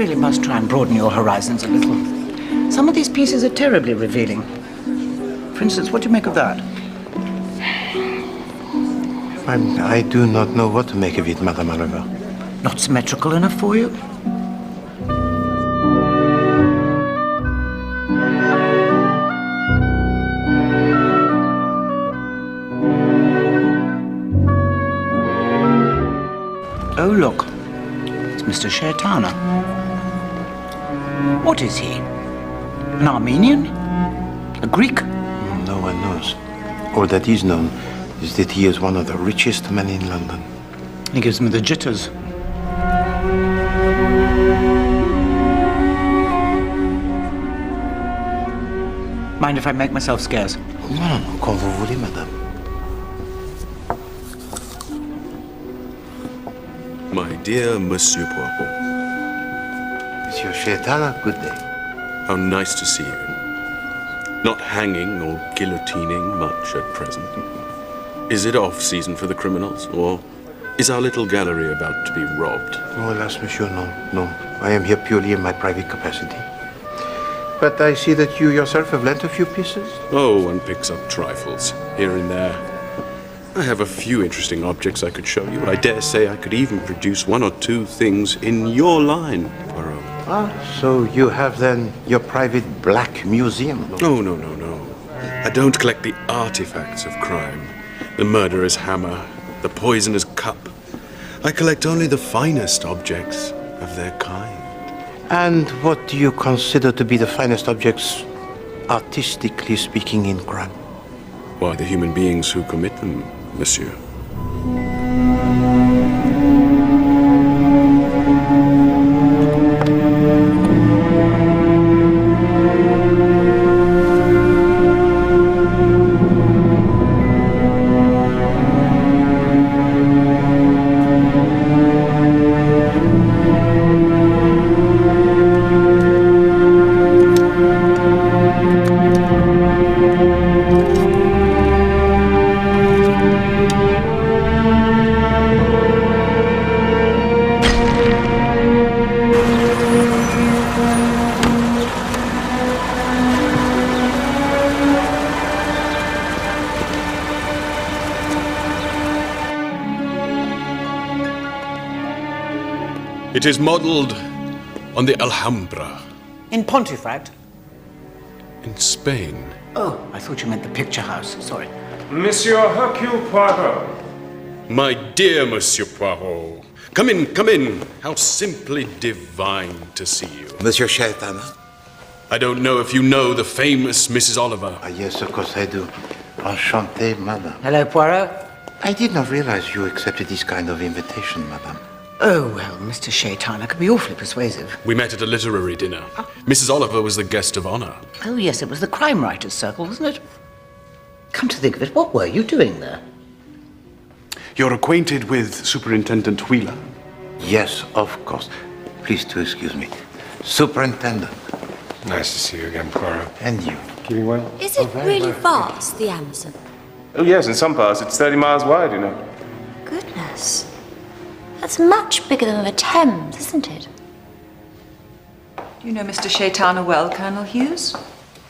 really must try and broaden your horizons a little. Some of these pieces are terribly revealing. For instance, what do you make of that? I do not know what to make of it, Madame Oliver. Not symmetrical enough for you? Oh, look. It's Mr. Shaytana. What is he? An Armenian? A Greek? No one knows. All that is known is that he is one of the richest men in London. He gives me the jitters. Mind if I make myself scarce? Non, quand vous voulez, madame. My dear Monsieur Poirot. Monsieur Shaytana, good day. How nice to see you. Not hanging or guillotining much at present. Is it off-season for the criminals, or is our little gallery about to be robbed? Oh, alas, monsieur, no. I am here purely in my private capacity. But I see that you yourself have lent a few pieces. Oh, one picks up trifles, here and there. I have a few interesting objects I could show you. I dare say I could even produce one or two things in your line, Poirot. Ah, so you have then your private black museum? Oh, no. I don't collect the artifacts of crime. The murderer's hammer, the poisoner's cup. I collect only the finest objects of their kind. And what do you consider to be the finest objects, artistically speaking, in crime? Why, the human beings who commit them, monsieur. It is modelled on the Alhambra. In Pontefract? In Spain. Oh, I thought you meant the picture house. Sorry. Monsieur Hercule Poirot. My dear Monsieur Poirot. Come in. How simply divine to see you. Monsieur Shaytana? I don't know if you know the famous Mrs. Oliver. Yes, of course I do. Enchanté, madame. Hello, Poirot. I did not realize you accepted this kind of invitation, madame. Oh, well, Mr. Shaytana can be awfully persuasive. We met at a literary dinner. Mrs. Oliver was the guest of honor. Oh, yes, it was the crime writers' circle, wasn't it? Come to think of it, what were you doing there? You're acquainted with Superintendent Wheeler? Yes, of course. Please to excuse me. Superintendent. Nice to see you again, Poirot. And you. Keeping well? Is it really vast, the Amazon? Oh, yes, in some parts it's 30 miles wide, you know. Goodness. That's much bigger than the Thames, isn't it? Do you know Mr. Shaytana well, Colonel Hughes?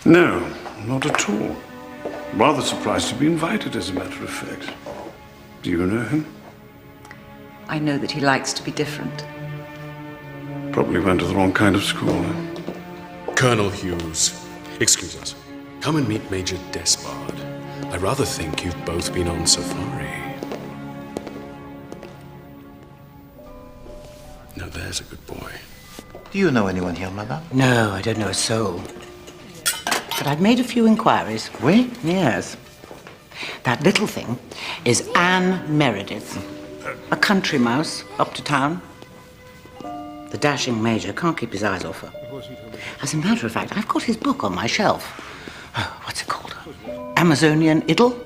No, not at all. Rather surprised to be invited, as a matter of fact. Do you know him? I know that he likes to be different. Probably went to the wrong kind of school. Colonel Hughes, excuse us. Come and meet Major Despard. I rather think you've both been on safari. Now there's a good boy. Do you know anyone here, madame? No, I don't know a soul. But I've made a few inquiries. Oui? Yes. That little thing is Anne Meredith, a country mouse up to town. The dashing major can't keep his eyes off her. As a matter of fact, I've got his book on my shelf. Oh, what's it called? Amazonian Idyll?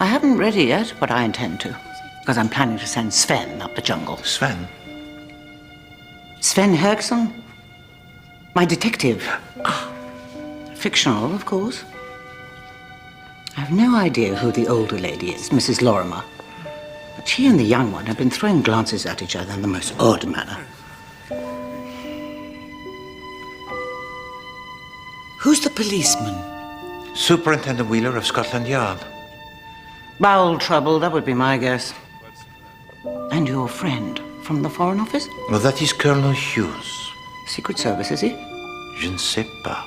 I haven't read it yet, but I intend to, because I'm planning to send Sven up the jungle. Sven? Sven Herkson? My detective. Fictional, of course. I have no idea who the older lady is, Mrs. Lorimer. But she and the young one have been throwing glances at each other in the most odd manner. Who's the policeman? Superintendent Wheeler of Scotland Yard. Bowel trouble, that would be my guess. And your friend from the Foreign Office? Well, that is Colonel Hughes. Secret Service, is he? Je ne sais pas.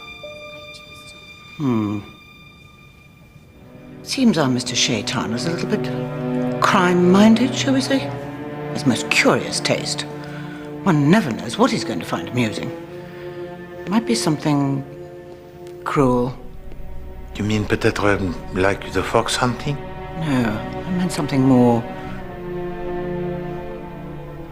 Seems our Mr. Shaitan is a little bit crime-minded, shall we say? His most curious taste. One never knows what he's going to find amusing. Might be something cruel. You mean peut-être like the fox hunting? No, I meant something more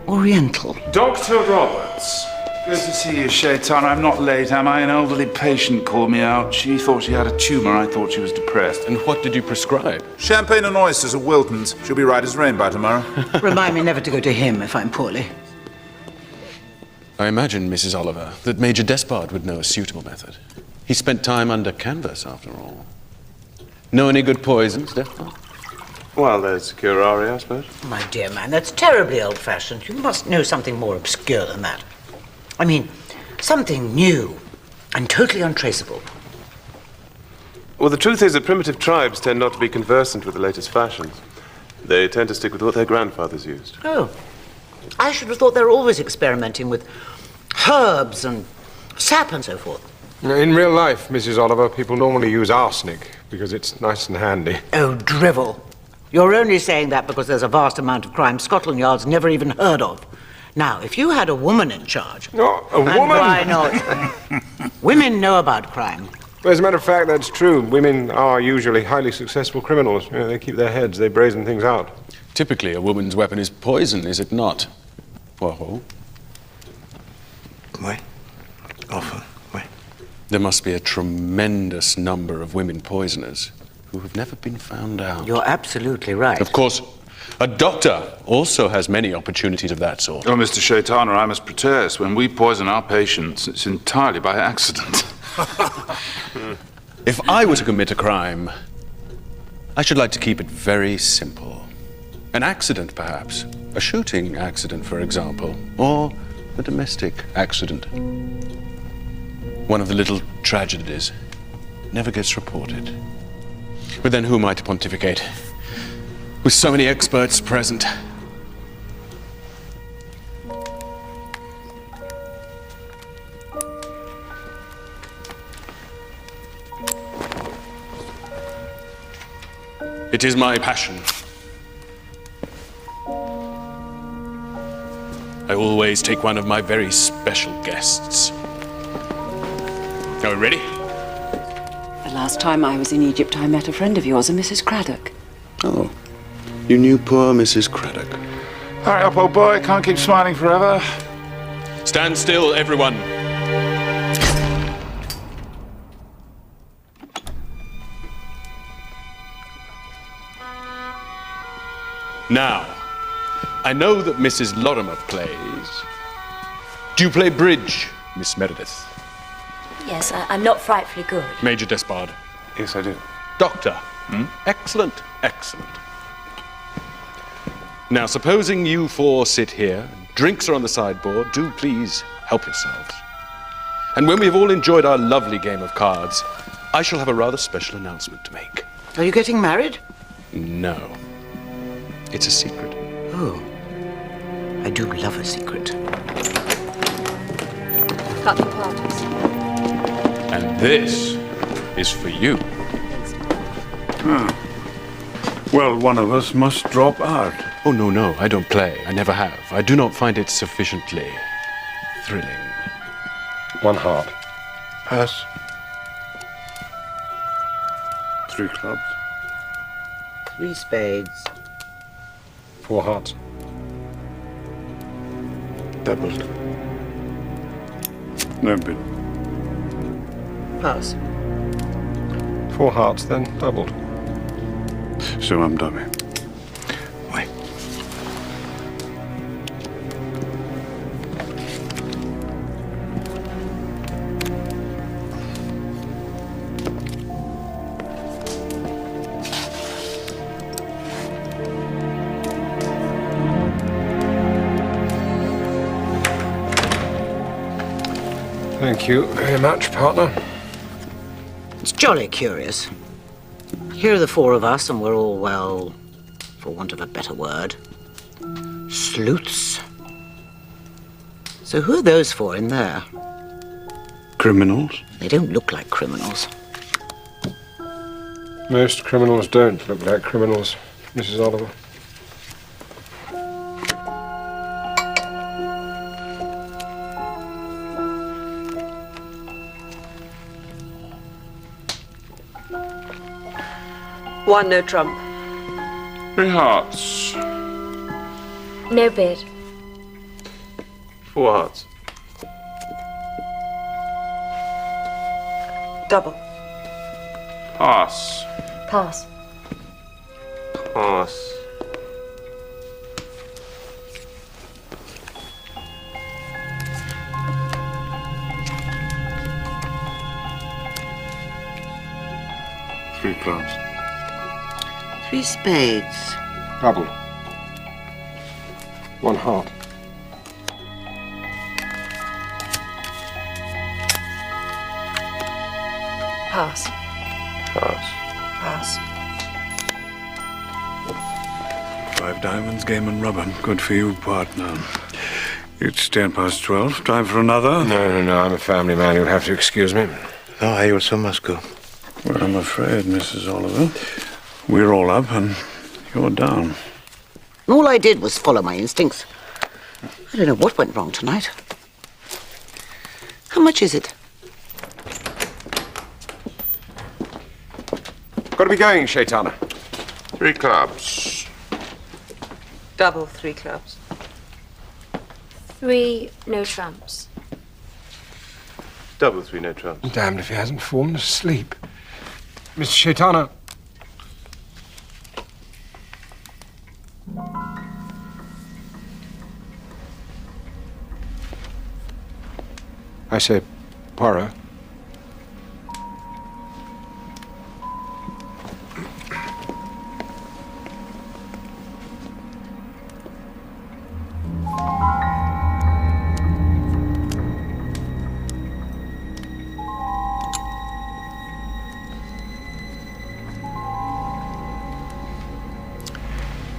oriental. Dr. Roberts. Good to see you, Shaitan. I'm not late, am I? An elderly patient called me out. She thought she had a tumour. I thought she was depressed. And what did you prescribe? Champagne and oysters at Wilton's. She'll be right as rain by tomorrow. Remind me never to go to him if I'm poorly. I imagine, Mrs. Oliver, that Major Despard would know a suitable method. He spent time under canvas, after all. Know any good poisons, Despard? Well, there's curare, I suppose. My dear man, that's terribly old-fashioned. You must know something more obscure than that. I mean, something new and totally untraceable. Well, the truth is that primitive tribes tend not to be conversant with the latest fashions. They tend to stick with what their grandfathers used. Oh, I should have thought they're always experimenting with herbs and sap and so forth. In real life, Mrs. Oliver, people normally use arsenic because it's nice and handy. Oh, drivel. You're only saying that because there's a vast amount of crime Scotland Yard's never even heard of. Now, if you had a woman in charge... Oh, a woman? Why not? Women know about crime. Well, as a matter of fact, that's true. Women are usually highly successful criminals. You know, they keep their heads, they brazen things out. Typically, a woman's weapon is poison, is it not? Poirot? Oui. Often, oui. There must be a tremendous number of women poisoners who have never been found out. You're absolutely right. Of course, a doctor also has many opportunities of that sort. Oh, Mr. Shaitana, I must protest. When we poison our patients, it's entirely by accident. If I were to commit a crime, I should like to keep it very simple. An accident, perhaps. A shooting accident, for example. Or a domestic accident. One of the little tragedies never gets reported. But then who am I to pontificate? With so many experts present. It is my passion. I always take one of my very special guests. Are we ready? The last time I was in Egypt, I met a friend of yours, a Mrs. Craddock. Oh, you knew poor Mrs. Craddock. Hurry up, old boy. Can't keep smiling forever. Stand still, everyone. Now, I know that Mrs. Lorimer plays. Do you play bridge, Miss Meredith? Yes, I'm not frightfully good. Major Despard? Yes, I do. Doctor? Excellent, excellent. Now, supposing you four sit here, drinks are on the sideboard, do please help yourselves. And when we've all enjoyed our lovely game of cards, I shall have a rather special announcement to make. Are you getting married? No. It's a secret. Oh, I do love a secret. Cut the parties. And this is for you. Well, one of us must drop out. Oh, no, I don't play. I never have. I do not find it sufficiently thrilling. One heart. Pass. 3 clubs. 3 spades. 4 hearts. Doubled. No bid. Pass. 4 hearts, then doubled. So I'm dummy. Oui. Thank you very much, partner. jolly curious. Here are the four of us, and we're all, well, for want of a better word, sleuths. So who are those four in there? Criminals? They don't look like criminals. Most criminals don't look like criminals, Mrs. Oliver. One, no trump. 3 hearts. No bid. 4 hearts. Double. Pass. Pass. Pass. Three clubs. 3 spades. Double. 1 heart. Pass. Pass. Pass. 5 diamonds, game and rubber. Good for you, partner. It's 12:10. Time for another? No, I'm a family man. You'll have to excuse me. No, I also must go. Well, I'm afraid, Mrs. Oliver, we're all up and you're down. All I did was follow my instincts. I don't know what went wrong tonight. How much is it? Got to be going, Shaytana. 3 clubs. Double 3 clubs. 3 no trumps. Double 3 no trumps. Damned if he hasn't fallen asleep. Mr. Shaytana. I say, Bوارو.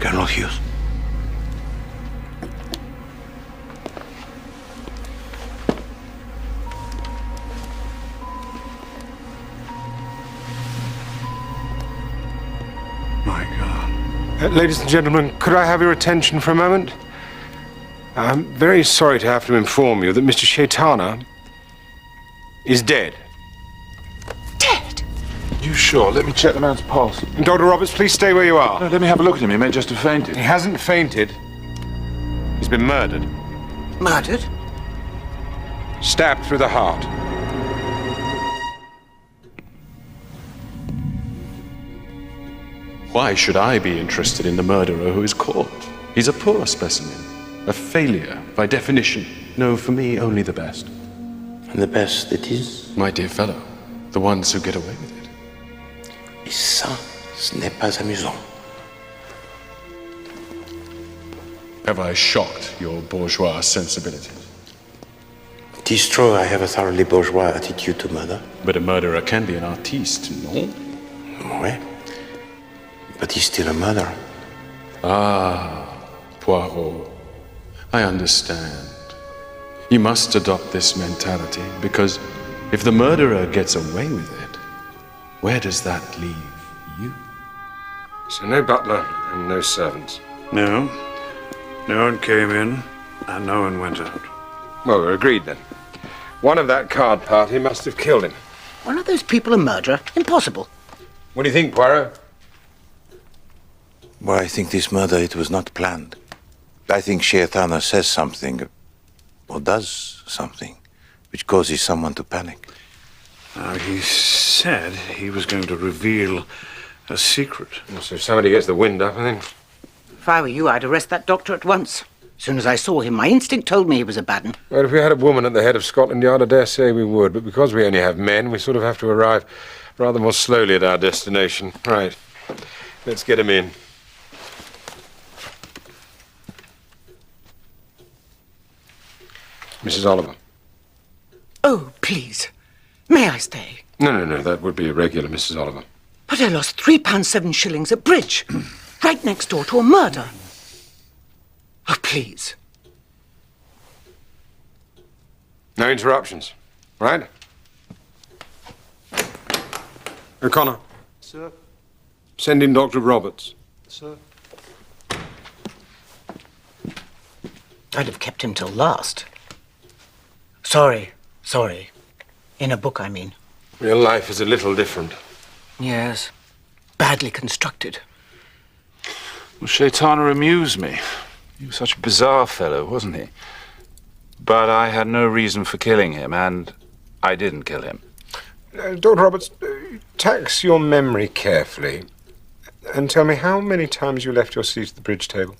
Colonel Hughes. My God. Ladies and gentlemen, could I have your attention for a moment? I'm very sorry to have to inform you that Mr. Shaytana is dead. Dead? You sure? Let me check the man's pulse. And Dr. Roberts, please stay where you are. No, let me have a look at him. He may just have fainted. He hasn't fainted. He's been murdered. Murdered? Stabbed through the heart. Why should I be interested in the murderer who is caught? He's a poor specimen, a failure by definition. No, for me, only the best. And the best it is? My dear fellow, the ones who get away with it. Et ça, ce n'est pas amusant. Have I shocked your bourgeois sensibilities? It is true I have a thoroughly bourgeois attitude to murder. But a murderer can be an artiste, no? Oui. But he's still a murderer. Ah, Poirot. I understand. You must adopt this mentality, because if the murderer gets away with it, where does that leave you? So no butler and no servants. No. No one came in and no one went out. Well, we're agreed then. One of that card party must have killed him. One of those people a murderer? Impossible. What do you think, Poirot? Well, I think this murder, it was not planned. I think Shaytana says something, or does something, which causes someone to panic. Now, he said he was going to reveal a secret. So if somebody gets the wind up, and then... If I were you, I'd arrest that doctor at once. As soon as I saw him, my instinct told me he was a bad un. Well, if we had a woman at the head of Scotland Yard, I dare say we would. But because we only have men, we sort of have to arrive rather more slowly at our destination. Right. Let's get him in. Mrs. Oliver. Oh, please. May I stay? No, that would be irregular, Mrs. Oliver. But I lost £3.7 at bridge, right next door to a murder. Oh, please. No interruptions, right? O'Connor. Sir. Send in Dr. Roberts. Sir. I'd have kept him till last. Sorry. In a book, I mean. Real life is a little different. Yes. Badly constructed. Well, Shaytana amused me. He was such a bizarre fellow, wasn't he? But I had no reason for killing him, and I didn't kill him. Dr. Roberts, tax your memory carefully and tell me how many times you left your seat at the bridge table.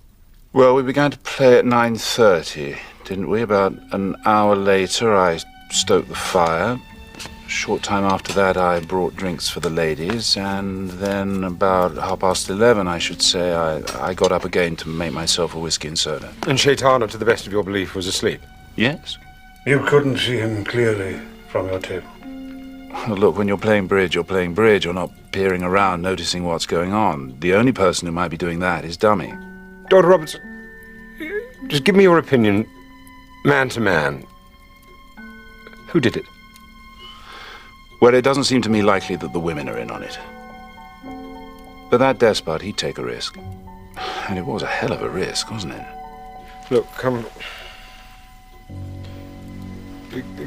Well, we began to play at 9:30, didn't we? About an hour later, I stoked the fire. A short time after that, I brought drinks for the ladies, and then about 11:30, I should say, I got up again to make myself a whiskey and soda. And Shaytana, to the best of your belief, was asleep? Yes. You couldn't see him clearly from your table? Well, look, when you're playing bridge, you're playing bridge. You're not peering around, noticing what's going on. The only person who might be doing that is Dummy. Dr. Roberts, just give me your opinion, man to man. Who did it? Well, it doesn't seem to me likely that the women are in on it. But that despot, he'd take a risk. And it was a hell of a risk, wasn't it? Look, come...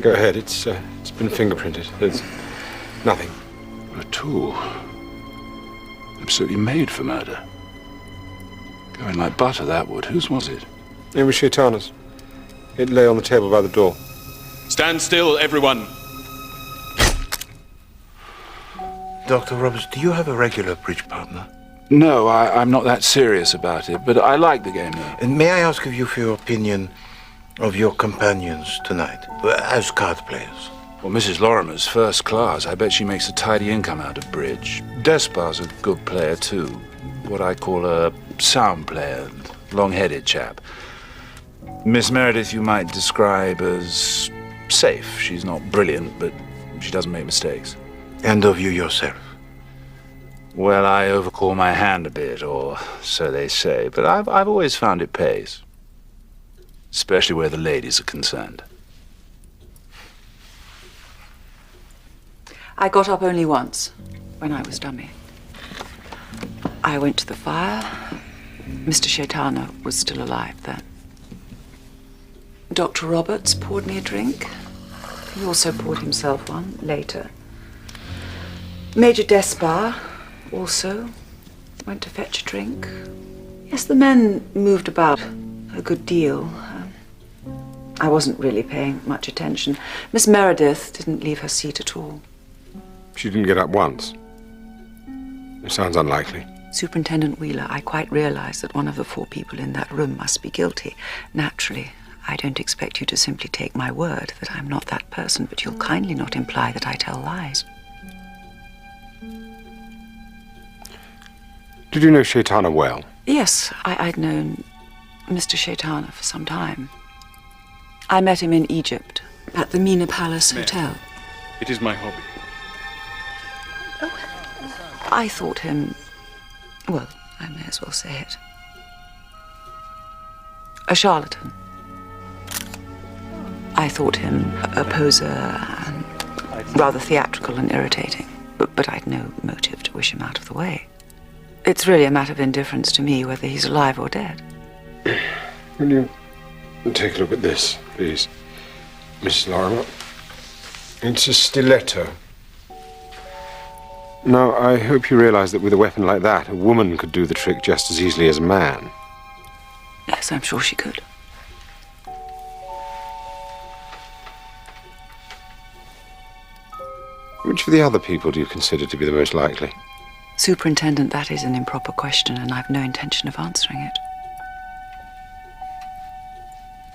Go ahead, it's been fingerprinted. There's nothing. A tool. Absolutely made for murder. Going like butter, that would. Whose was it? It was Shaytana's. It lay on the table by the door. Stand still, everyone. Dr. Roberts, do you have a regular bridge partner? No, I'm not that serious about it, but I like the game, though. And may I ask of you for your opinion of your companions tonight, as card players? Well, Mrs. Lorimer's first class. I bet she makes a tidy income out of bridge. Despot's a good player, too. What I call a sound player, long-headed chap. Miss Meredith you might describe as safe. She's not brilliant, but she doesn't make mistakes. And of you yourself? Well, I overcall my hand a bit, or so they say, but I've always found it pays. Especially where the ladies are concerned. I got up only once, when I was Dummy. I went to the fire. Mr. Shaytana was still alive then. Dr. Roberts poured me a drink. He also poured himself one later. Major Despard also went to fetch a drink. Yes, the men moved about a good deal. I wasn't really paying much attention. Miss Meredith didn't leave her seat at all. She didn't get up once. It sounds unlikely. Superintendent Wheeler, I quite realize that one of the 4 people in that room must be guilty. Naturally, I don't expect you to simply take my word that I'm not that person, but you'll kindly not imply that I tell lies. Did you know Shaytana well? Yes, I'd known Mr. Shaytana for some time. I met him in Egypt, at the Mina Palace Hotel. It is my hobby. I thought him, well, I may as well say it, a charlatan. I thought him a poser and rather theatrical and irritating, but I'd no motive to wish him out of the way. It's really a matter of indifference to me whether he's alive or dead. Will you take a look at this, please, Mrs. Lorimer? It's a stiletto. Now, I hope you realize that with a weapon like that, a woman could do the trick just as easily as a man. Yes, I'm sure she could. Which of the other people do you consider to be the most likely? Superintendent, that is an improper question, and I've no intention of answering it.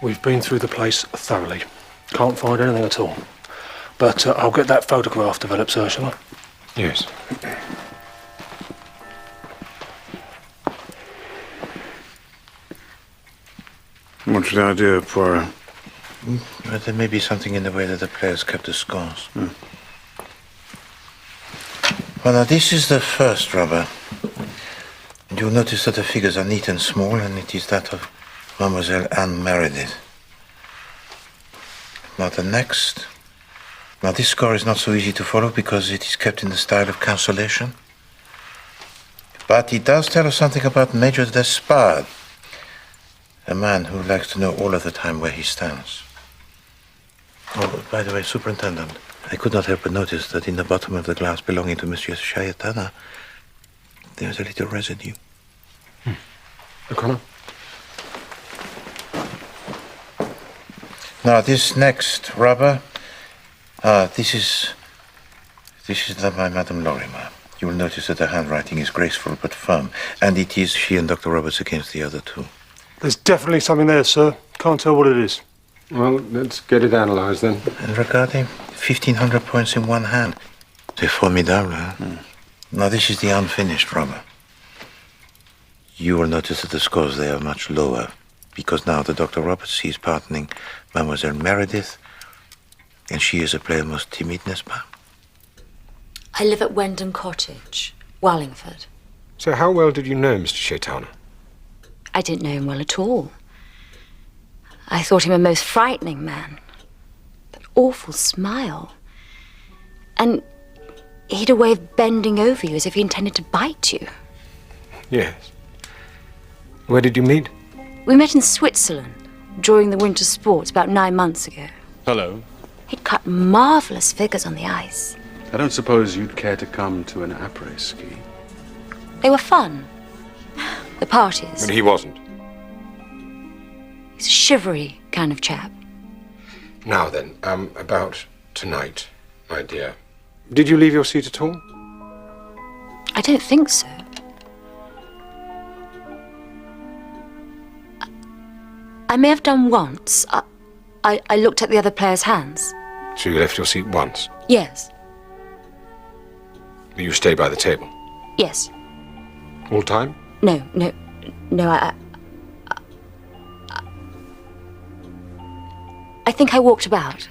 We've been through the place thoroughly. Can't find anything at all. But I'll get that photograph developed, sir, shall I? Yes. What should I do, Poirot? Well, there may be something in the way that the players kept the scores. Well, now, this is the first rubber. And you'll notice that the figures are neat and small, and it is that of Mademoiselle Anne Meredith. Now, the next. Now, this score is not so easy to follow because it is kept in the style of cancellation. But it does tell us something about Major Despard, a man who likes to know all of the time where he stands. Oh, by the way, Superintendent, I could not help but notice that in the bottom of the glass belonging to Monsieur Shayetana, there's a little residue. O'Connor? Now, this next rubber, this is done by Madame Lorimer. You will notice that the handwriting is graceful but firm, and it is she and Dr. Roberts against the other two. There's definitely something there, sir. Can't tell what it is. Well, let's get it analysed then. And regarding 1,500 points in one hand. C'est formidable, huh? Now, this is the unfinished rubber. You will notice that the scores there are much lower, because now the Dr. Roberts is partnering Mademoiselle Meredith, and she is a player most timid, n'est-ce pas? I live at Wendham Cottage, Wallingford. So how well did you know Mr. Shaytana? I didn't know him well at all. I thought him a most frightening man. That awful smile. And he'd a way of bending over you as if he intended to bite you. Yes. Where did you meet? We met in Switzerland during the winter sports about 9 months ago. Hello. He'd cut marvellous figures on the ice. I don't suppose you'd care to come to an après-ski. They were fun. The parties. But he wasn't. He's a shivery kind of chap. Now then, about tonight, my dear. Did you leave your seat at all? I don't think so. I may have done once. I looked at the other players' hands. So you left your seat once? Yes. But you stayed by the table? Yes. All time? No, I think I walked about.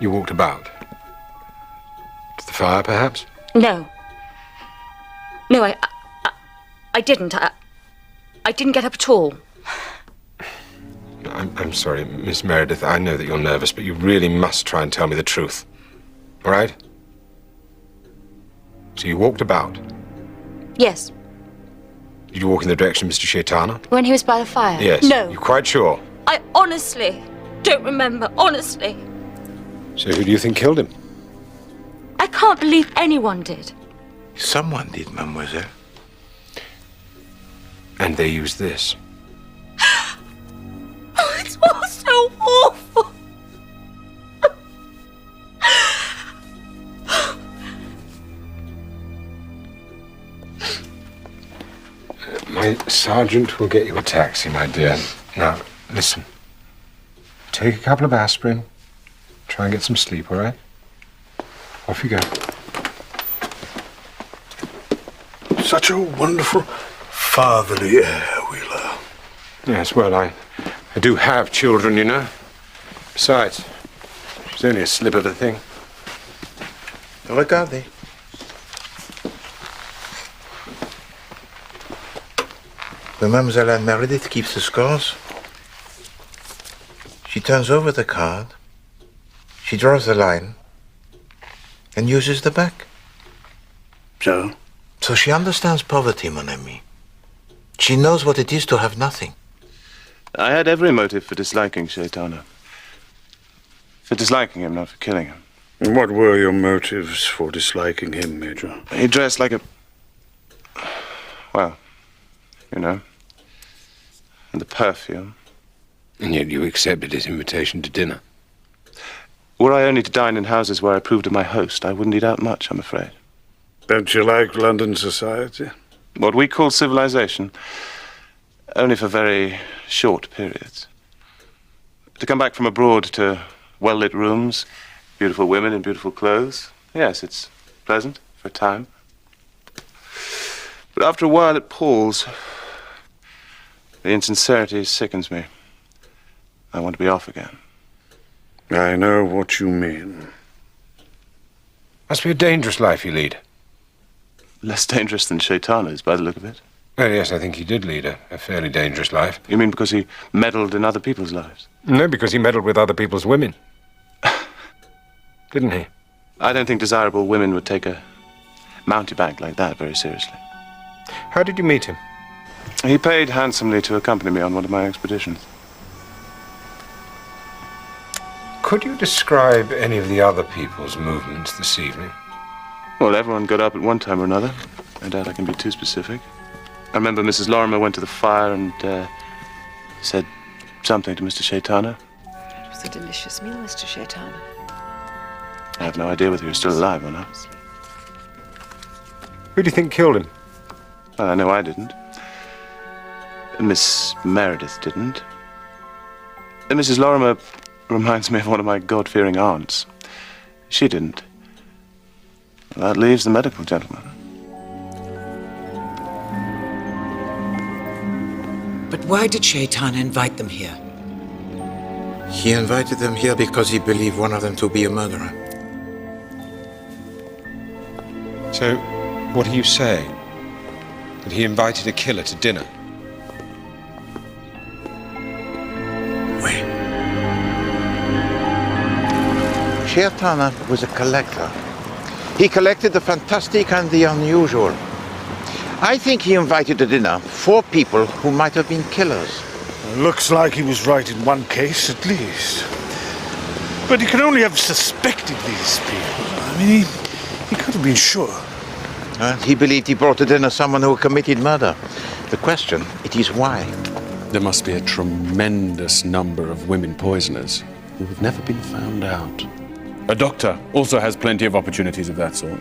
You walked about? To the fire, perhaps? No. No, I didn't. I didn't get up at all. I'm sorry, Miss Meredith. I know that you're nervous, but you really must try and tell me the truth. All right? So you walked about? Yes. Did you walk in the direction of Mr. Shaytana? When he was by the fire? Yes. No. You're quite sure? I honestly don't remember, honestly. So who do you think killed him? I can't believe anyone did. Someone did, mademoiselle. And they used this. Oh, it's all so awful. My sergeant will get you a taxi, my dear. Now, listen. Take a couple of aspirin. Try and get some sleep, all right? Off you go. Such a wonderful fatherly air, Wheeler. Yes, well, I do have children, you know. Besides, it's only a slip of a thing. Regardez. When Mademoiselle Anne Meredith keeps the scores, she turns over the card, she draws the line, and uses the back. So? So she understands poverty, mon ami. She knows what it is to have nothing. I had every motive for disliking Shaytana. For disliking him, not for killing him. And what were your motives for disliking him, Major? He dressed like a... well, you know. And the perfume. And yet you accepted his invitation to dinner. Were I only to dine in houses where I proved of my host, I wouldn't eat out much, I'm afraid. Don't you like London society? What we call civilization. Only for very short periods. To come back from abroad to well-lit rooms, beautiful women in beautiful clothes, yes, it's pleasant for a time. But after a while it palls. The insincerity sickens me. I want to be off again. I know what you mean. Must be a dangerous life you lead. Less dangerous than Shaytana's, by the look of it. Well, yes, I think he did lead a fairly dangerous life. You mean because he meddled in other people's lives? No, because he meddled with other people's women. Didn't he? I don't think desirable women would take a mountebank like that very seriously. How did you meet him? He paid handsomely to accompany me on one of my expeditions. Could you describe any of the other people's movements this evening? Well, everyone got up at one time or another. I doubt I can be too specific. I remember Mrs. Lorimer went to the fire and said something to Mr. Shaytana. It was a delicious meal, Mr. Shaytana. I have no idea whether he was still alive or not. Who do you think killed him? Well, I know I didn't. Miss Meredith didn't. And Mrs. Lorimer reminds me of one of my God-fearing aunts. She didn't. Well, that leaves the medical gentleman. But why did Shaytana invite them here? He invited them here because he believed one of them to be a murderer. So, what are you saying? That he invited a killer to dinner? Wait. Shaytana was a collector. He collected the fantastic and the unusual. I think he invited to dinner 4 people who might have been killers. Looks like he was right in one case, at least. But he can only have suspected these people. I mean, he could have been sure. He believed he brought to dinner someone who committed murder. The question, it is why. There must be a tremendous number of women poisoners who have never been found out. A doctor also has plenty of opportunities of that sort.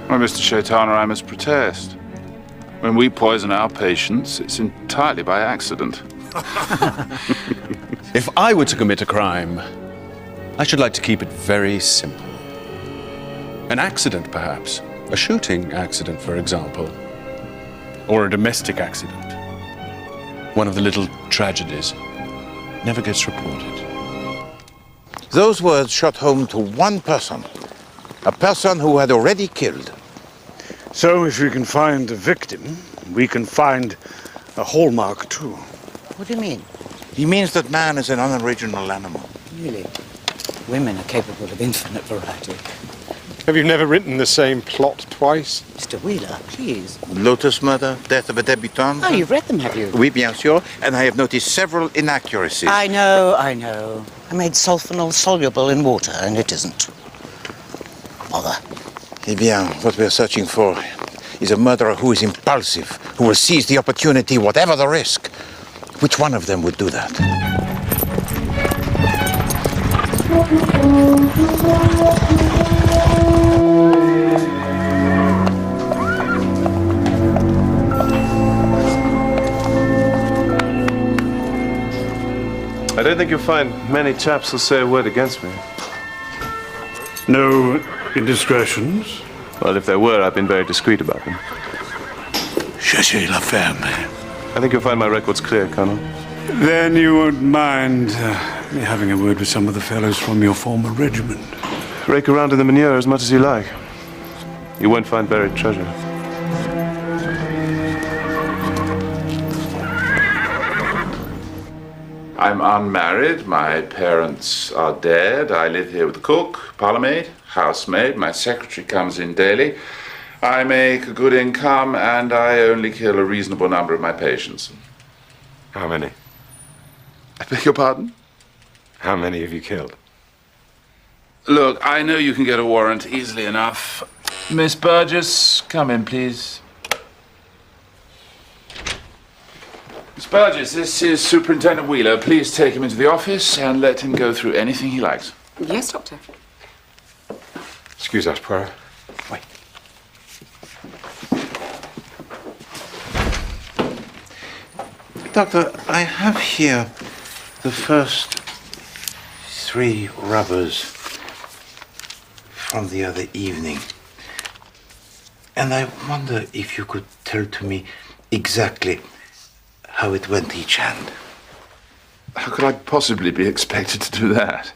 Well, Mr. Shaytana, I must protest. When we poison our patients, it's entirely by accident. If I were to commit a crime, I should like to keep it very simple. An accident, perhaps. A shooting accident, for example. Or a domestic accident. One of the little tragedies never gets reported. Those words shot home to one person. A person who had already killed. So if we can find a victim, we can find a hallmark too. What do you mean? He means that man is an unoriginal animal. Really? Women are capable of infinite variety. Have you never written the same plot twice? Mr. Wheeler, please. Lotus murder, death of a debutante. Oh, you've read them, have you? Oui, bien sûr. And I have noticed several inaccuracies. I know. I made sulfonal soluble in water, and it isn't. Bother. Eh bien, what we're searching for is a murderer who is impulsive, who will seize the opportunity, whatever the risk. Which one of them would do that? I don't think you'll find many chaps who'll say a word against me. No indiscretions? Well, if there were, I've been very discreet about them. Cherchez la femme. I think you'll find my records clear, Colonel. Then you won't mind me having a word with some of the fellows from your former regiment. Rake around in the manure as much as you like. You won't find buried treasure. I'm unmarried. My parents are dead. I live here with the cook, parlourmaid, housemaid. My secretary comes in daily. I make a good income, and I only kill a reasonable number of my patients. How many? I beg your pardon? How many have you killed? Look, I know you can get a warrant easily enough. Miss Burgess, come in, please. Miss Burgess, this is Superintendent Wheeler. Please take him into the office and let him go through anything he likes. Yes, Doctor. Excuse us, Poirot. Wait. Doctor, I have here the first 3 rubbers from the other evening. And I wonder if you could tell to me exactly how it went each hand. How could I possibly be expected to do that?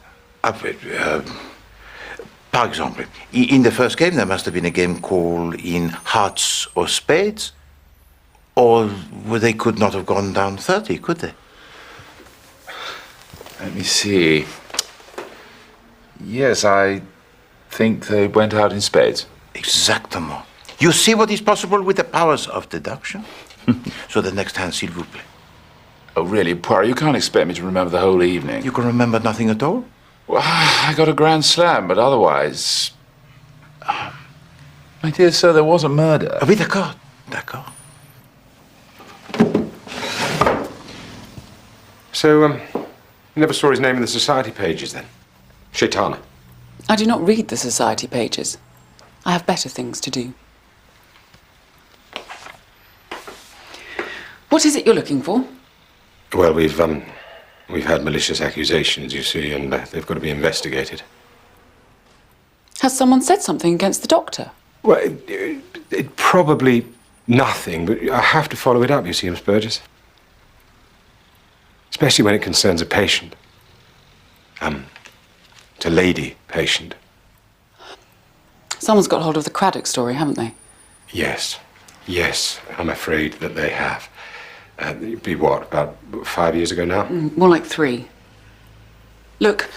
Par example, in the first game, there must have been a game called in hearts or spades, or they could not have gone down 30, could they? Let me see. Yes, I think they went out in spades. Exactement. You see what is possible with the powers of deduction? So the next hand, s'il vous plaît. Oh, really, Poirot, you can't expect me to remember the whole evening. You can remember nothing at all? Well, I got a grand slam, but otherwise... My dear sir, there was a murder. Oui, d'accord. D'accord. So, you never saw his name in the society pages, then? Shaytana. I do not read the society pages. I have better things to do. What is it you're looking for? Well, we've had malicious accusations, you see, and they've got to be investigated. Has someone said something against the doctor? Well, it probably nothing, but I have to follow it up, you see, Miss Burgess. Especially when it concerns a patient. It's a lady patient. Someone's got hold of the Craddock story, haven't they? Yes. Yes, I'm afraid that they have. It'd be what, about 5 years ago now? More like 3. Look,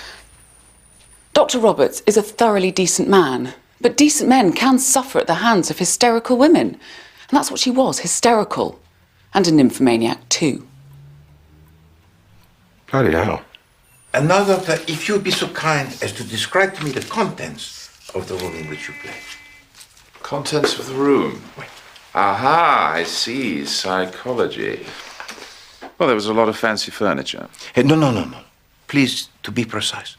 Dr. Roberts is a thoroughly decent man, but decent men can suffer at the hands of hysterical women. And that's what she was, hysterical. And a nymphomaniac, too. Bloody hell. And now, Doctor, if you'd be so kind as to describe to me the contents of the room in which you play. Contents of the room? Aha, I see. Psychology. Well, there was a lot of fancy furniture. No. Please, to be precise.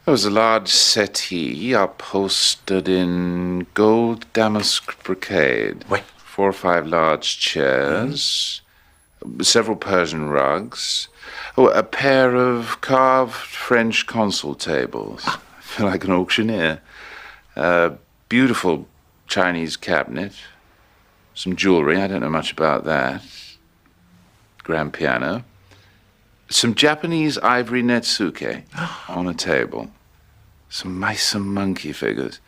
There was a large settee upholstered in gold damask brocade. Oui. 4 or 5 large chairs. Several Persian rugs. Oh, a pair of carved French console tables. I feel like an auctioneer. A beautiful Chinese cabinet. Some jewelry, I don't know much about that. Grand piano. Some Japanese ivory netsuke on a table. Some mice and monkey figures.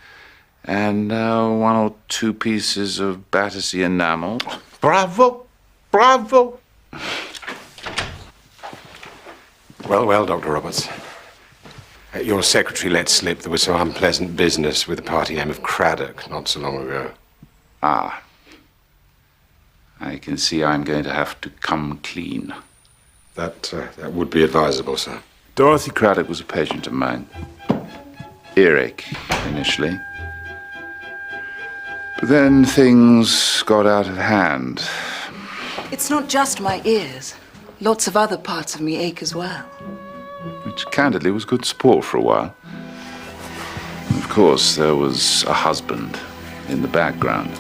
And 1 or 2 pieces of Battersea enamel. Bravo! Bravo! Well, Dr. Roberts. Your secretary let slip there was some unpleasant business with the party name of Craddock not so long ago. Ah. I can see I'm going to have to come clean. That would be advisable, sir. Dorothy Craddock was a patient of mine. Earache, initially. But then things got out of hand. It's not just my ears. Lots of other parts of me ache as well. Which, candidly, was good sport for a while. And of course, there was a husband in the background.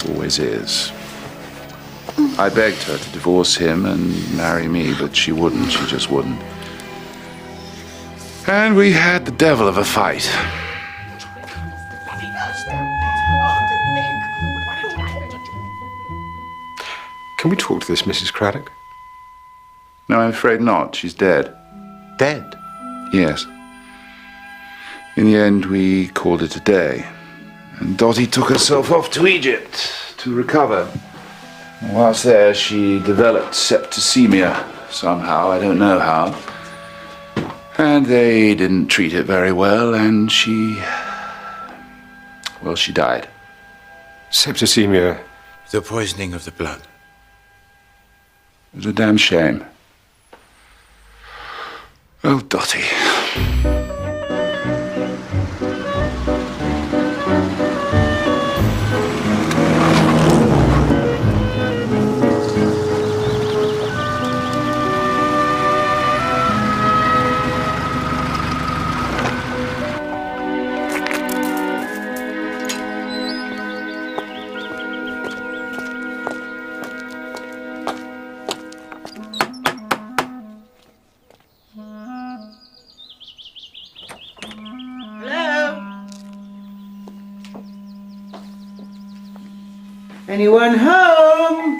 Always is. I begged her to divorce him and marry me, but she wouldn't. She just wouldn't. And we had the devil of a fight. Can we talk to this Mrs. Craddock? No, I'm afraid not. She's dead. Dead? Yes. In the end, we called it a day. And Dottie took herself off to Egypt to recover. Whilst there, she developed septicemia somehow. I don't know how. And they didn't treat it very well, and she died. Septicemia? The poisoning of the blood. It was a damn shame. Oh, Dottie. Anyone home?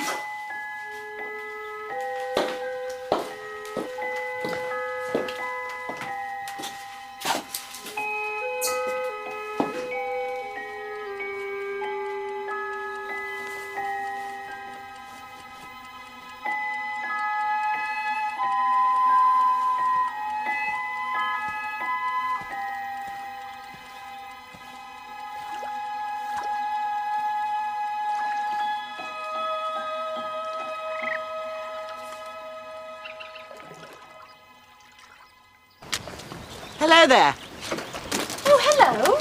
Hello there. Oh, hello.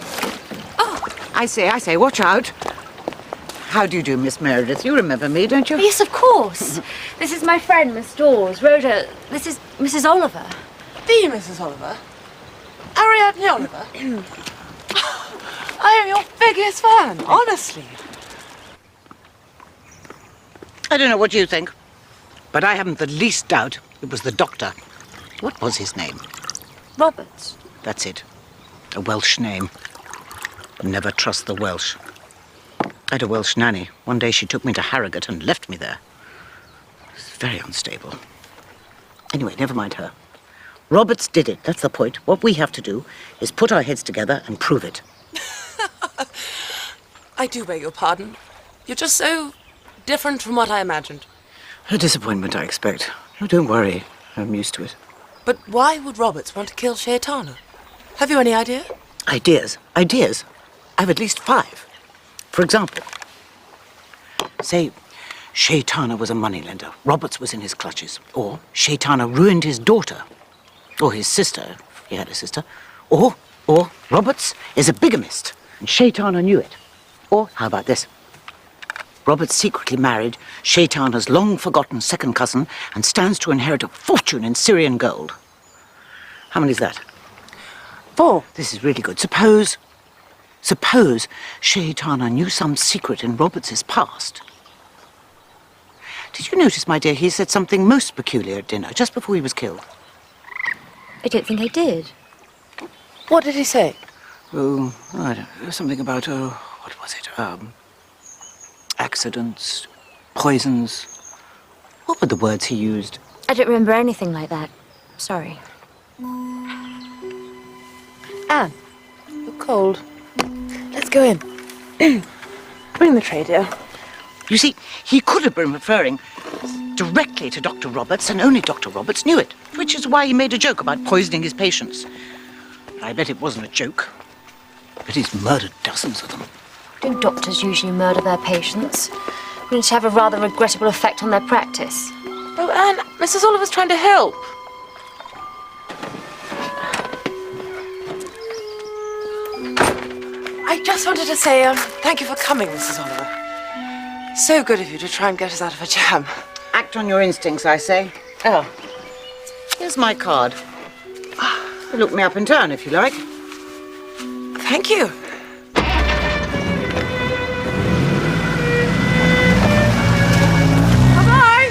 Oh, I say, watch out. How do you do, Miss Meredith? You remember me, don't you? Yes, of course. This is my friend, Miss Dawes. Rhoda, this is Mrs. Oliver. The Mrs. Oliver? Ariadne Oliver? I am your biggest fan, honestly. I don't know what you think, but I haven't the least doubt it was the doctor. What was his name? Roberts. That's it. A Welsh name. Never trust the Welsh. I had a Welsh nanny. One day she took me to Harrogate and left me there. It was very unstable. Anyway, never mind her. Roberts did it. That's the point. What we have to do is put our heads together and prove it. I do beg your pardon. You're just so different from what I imagined. A disappointment, I expect. Oh, don't worry. I'm used to it. But why would Roberts want to kill Shaitanah? Have you any idea? Ideas. Ideas. I have at least 5. For example, say Shaitanah was a moneylender. Roberts was in his clutches. Or Shaitanah ruined his daughter. Or his sister, if he had a sister. Or Roberts is a bigamist, and Shaitanah knew it. Or, how about this? Roberts secretly married Shaitanah's long-forgotten second cousin and stands to inherit a fortune in Syrian gold. How many is that? 4. This is really good. Suppose Shaitanah knew some secret in Roberts's past. Did you notice, my dear, he said something most peculiar at dinner, just before he was killed? I don't think I did. What did he say? Oh, I don't know. Something about, what was it? Accidents, poisons. What were the words he used? I don't remember anything like that. Sorry. Anne, you're cold. Let's go in. Bring the tray, dear. You see, he could have been referring directly to Dr. Roberts, and only Dr. Roberts knew it, which is why he made a joke about poisoning his patients. I bet it wasn't a joke. But he's murdered dozens of them. Don't doctors usually murder their patients? Wouldn't it have a rather regrettable effect on their practice? Oh, Anne, Mrs. Oliver's trying to help. I just wanted to say thank you for coming, Mrs. Oliver. So good of you to try and get us out of a jam. Act on your instincts, I say. Oh, here's my card. Look me up in town, if you like. Thank you. Bye-bye.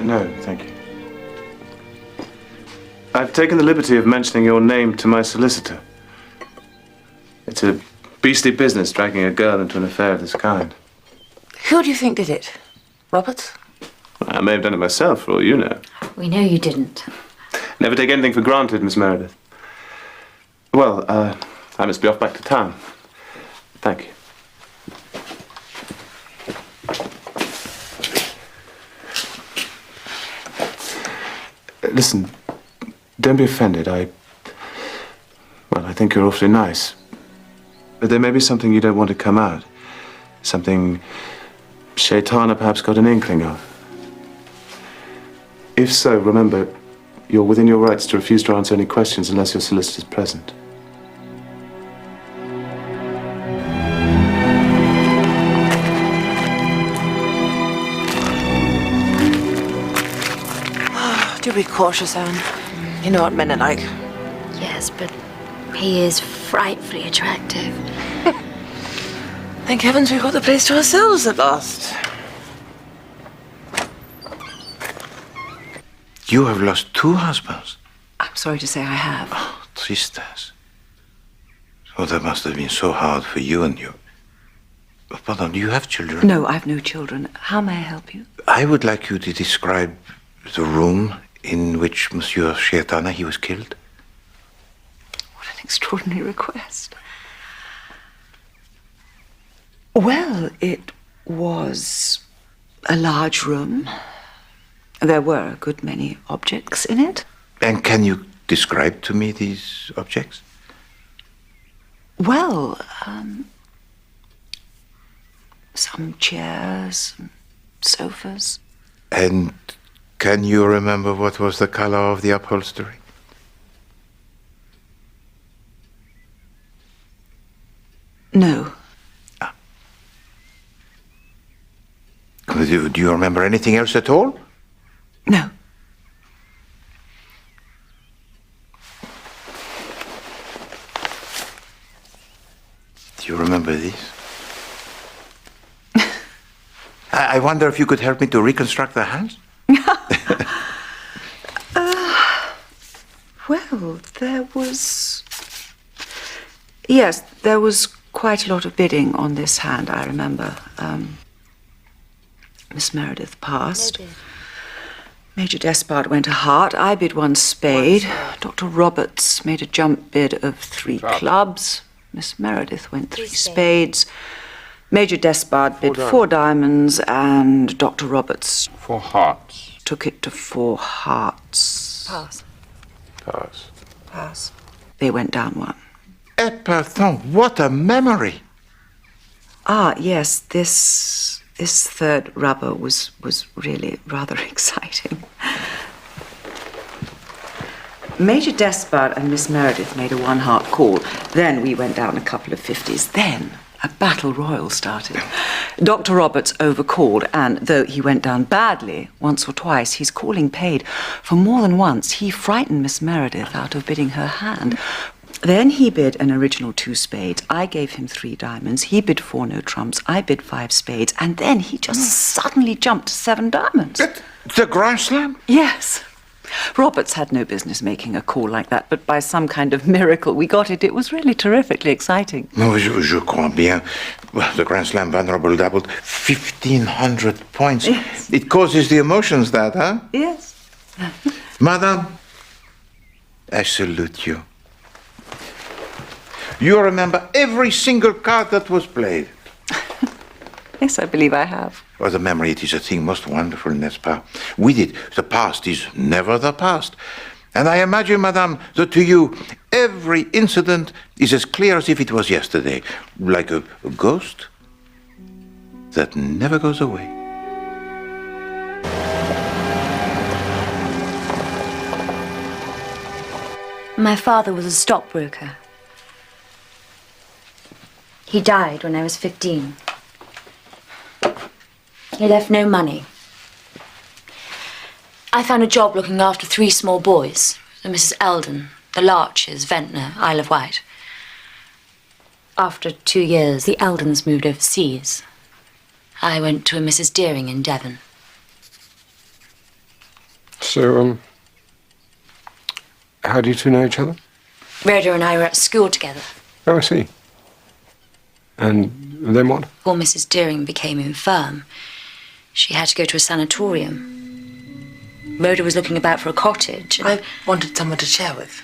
No, thank you. I've taken the liberty of mentioning your name to my solicitor. It's a beastly business dragging a girl into an affair of this kind. Who do you think did it? Roberts? I may have done it myself, for all you know. We know you didn't. Never take anything for granted, Miss Meredith. Well, I must be off back to town. Thank you. Listen, don't be offended. I think you're awfully nice. But there may be something you don't want to come out. Something Shaitanah perhaps got an inkling of. If so, remember, you're within your rights to refuse to answer any questions unless your solicitor's present. Do be cautious, Anne. You know what men are like. Yes, but he is frightfully attractive. Thank heavens we got the place to ourselves at last. You have lost 2 husbands. I'm sorry to say I have. Oh, tristes. Oh, that must have been so hard for you and you. Pardon, do you have children? No, I have no children. How may I help you? I would like you to describe the room in which Monsieur Shaitanah, he was killed. What an extraordinary request. Well, it was a large room. There were a good many objects in it. And can you describe to me these objects? Well, some chairs, sofas. And can you remember what was the color of the upholstery? No. Do you remember anything else at all? No. Do you remember these? I wonder if you could help me to reconstruct the hands? Well, there was... Yes, there was quite a lot of bidding on this hand, I remember. Miss Meredith passed. Major Despard went a heart. I bid 1 spade. Dr. Roberts made a jump bid of 3 clubs. Miss Meredith went 3 spades. Major Despard bid 4 diamonds, and Dr. Roberts... 4 hearts. Took it to 4 hearts. Pass. Pass. Pass. They went down 1. Epathan, what a memory! Ah, yes, this third rubber was really rather exciting. Major Despard and Miss Meredith made a 1-heart call. Then we went down a couple of 50s. Then a battle royal started. Dr. Roberts overcalled, and though he went down badly once or twice, his calling paid. For more than once, he frightened Miss Meredith out of bidding her hand. Then he bid an original 2 spades. I gave him 3 diamonds. He bid 4 no trumps. I bid 5 spades. And then he just suddenly jumped to 7 diamonds. The Grand Slam? Yes. Roberts had no business making a call like that, but by some kind of miracle we got it. It was really terrifically exciting. No, je crois bien. Well, the Grand Slam Venerable doubled 1,500 points. Yes. It causes the emotions, that, huh? Yes. Madame, I salute you. You remember every single card that was played. Yes, I believe I have. Well, the memory, it is a thing most wonderful, n'est-ce pas? With it, the past is never the past. And I imagine, madame, that to you, every incident is as clear as if it was yesterday, like a ghost that never goes away. My father was a stockbroker. He died when I was 15. He left no money. I found a job looking after 3 small boys, the Mrs. Eldon, the Larches, Ventnor, Isle of Wight. After 2 years, the Eldons moved overseas. I went to a Mrs. Deering in Devon. So, how do you 2 know each other? Rhoda and I were at school together. Oh, I see. And then what? Poor Mrs. Deering became infirm. She had to go to a sanatorium. Rhoda was looking about for a cottage. I wanted someone to share with.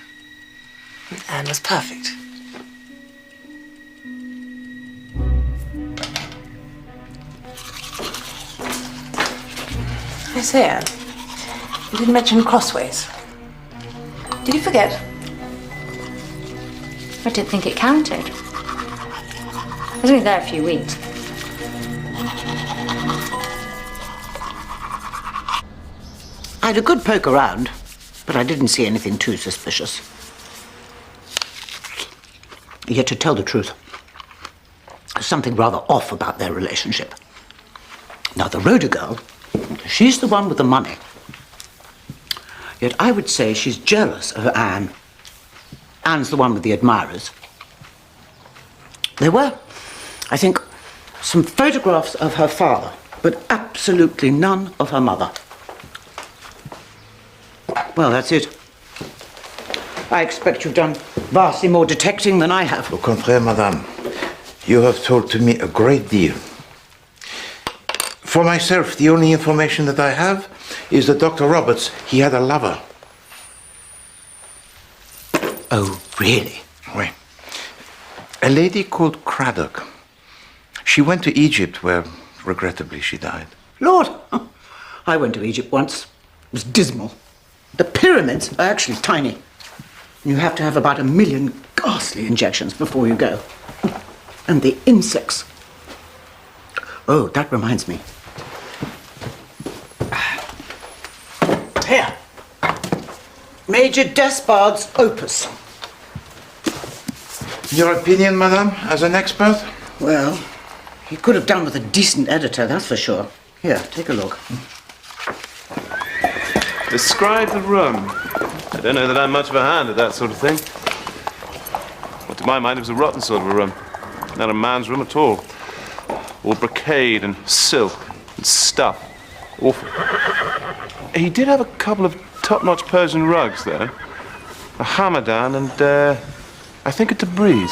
Anne was perfect. I say, Anne, you didn't mention Crossways. Did you forget? I didn't think it counted. I was only there a few weeks. I had a good poke around, but I didn't see anything too suspicious. Yet, to tell the truth, there's something rather off about their relationship. Now, the Rhoda girl, she's the one with the money. Yet I would say she's jealous of Anne. Anne's the one with the admirers. There were, I think, some photographs of her father, but absolutely none of her mother. Well, that's it. I expect you've done vastly more detecting than I have. Au contraire, madame. You have told to me a great deal. For myself, the only information that I have is that Dr. Roberts, he had a lover. Oh, really? Oui. A lady called Craddock. She went to Egypt, where, regrettably, she died. Lord, I went to Egypt once. It was dismal. The pyramids are actually tiny. You have to have about 1 million ghastly injections before you go. And the insects. Oh, that reminds me. Here. Major Despard's opus. Your opinion, madame, as an expert? Well, he could have done with a decent editor, that's for sure. Here, take a look. Describe the room. I don't know that I'm much of a hand at that sort of thing. Well, to my mind, it was a rotten sort of a room. Not a man's room at all. All brocade and silk and stuff. Awful. He did have a couple of top-notch Persian rugs, though. A hamadan and, I think a tabriz.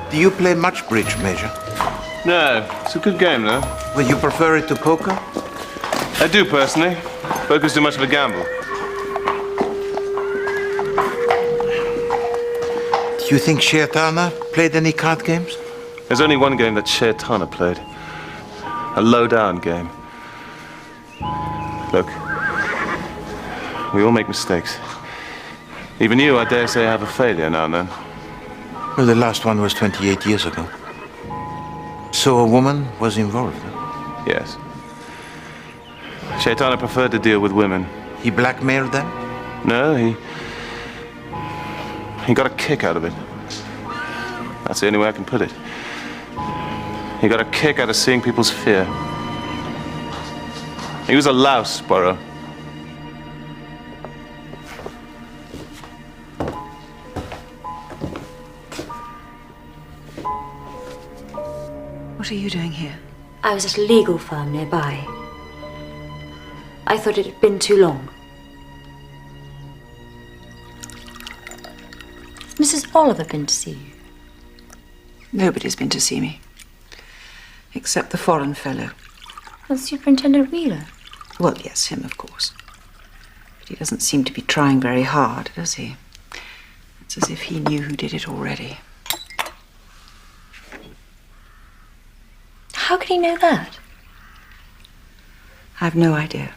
Do you play much bridge, Major? No, it's a good game, though. Would you prefer it to poker? I do, personally. Poker's too much of a gamble. Do you think Sheitāna played any card games? There's only one game that Sheitāna played. A low-down game. Look, we all make mistakes. Even you, I dare say, have a failure now and then. Well, the last one was 28 years ago. So a woman was involved? Huh? Yes. Sheitāna preferred to deal with women. He blackmailed them? No, he got a kick out of it. That's the only way I can put it. He got a kick out of seeing people's fear. He was a louse, Borough. What are you doing here? I was at a legal firm nearby. I thought it had been too long. Has Mrs. Oliver been to see you? Nobody's been to see me. Except the foreign fellow. Well, Superintendent Wheeler. Well, yes, him, of course. But he doesn't seem to be trying very hard, does he? It's as if he knew who did it already. How could he know that? I've no idea.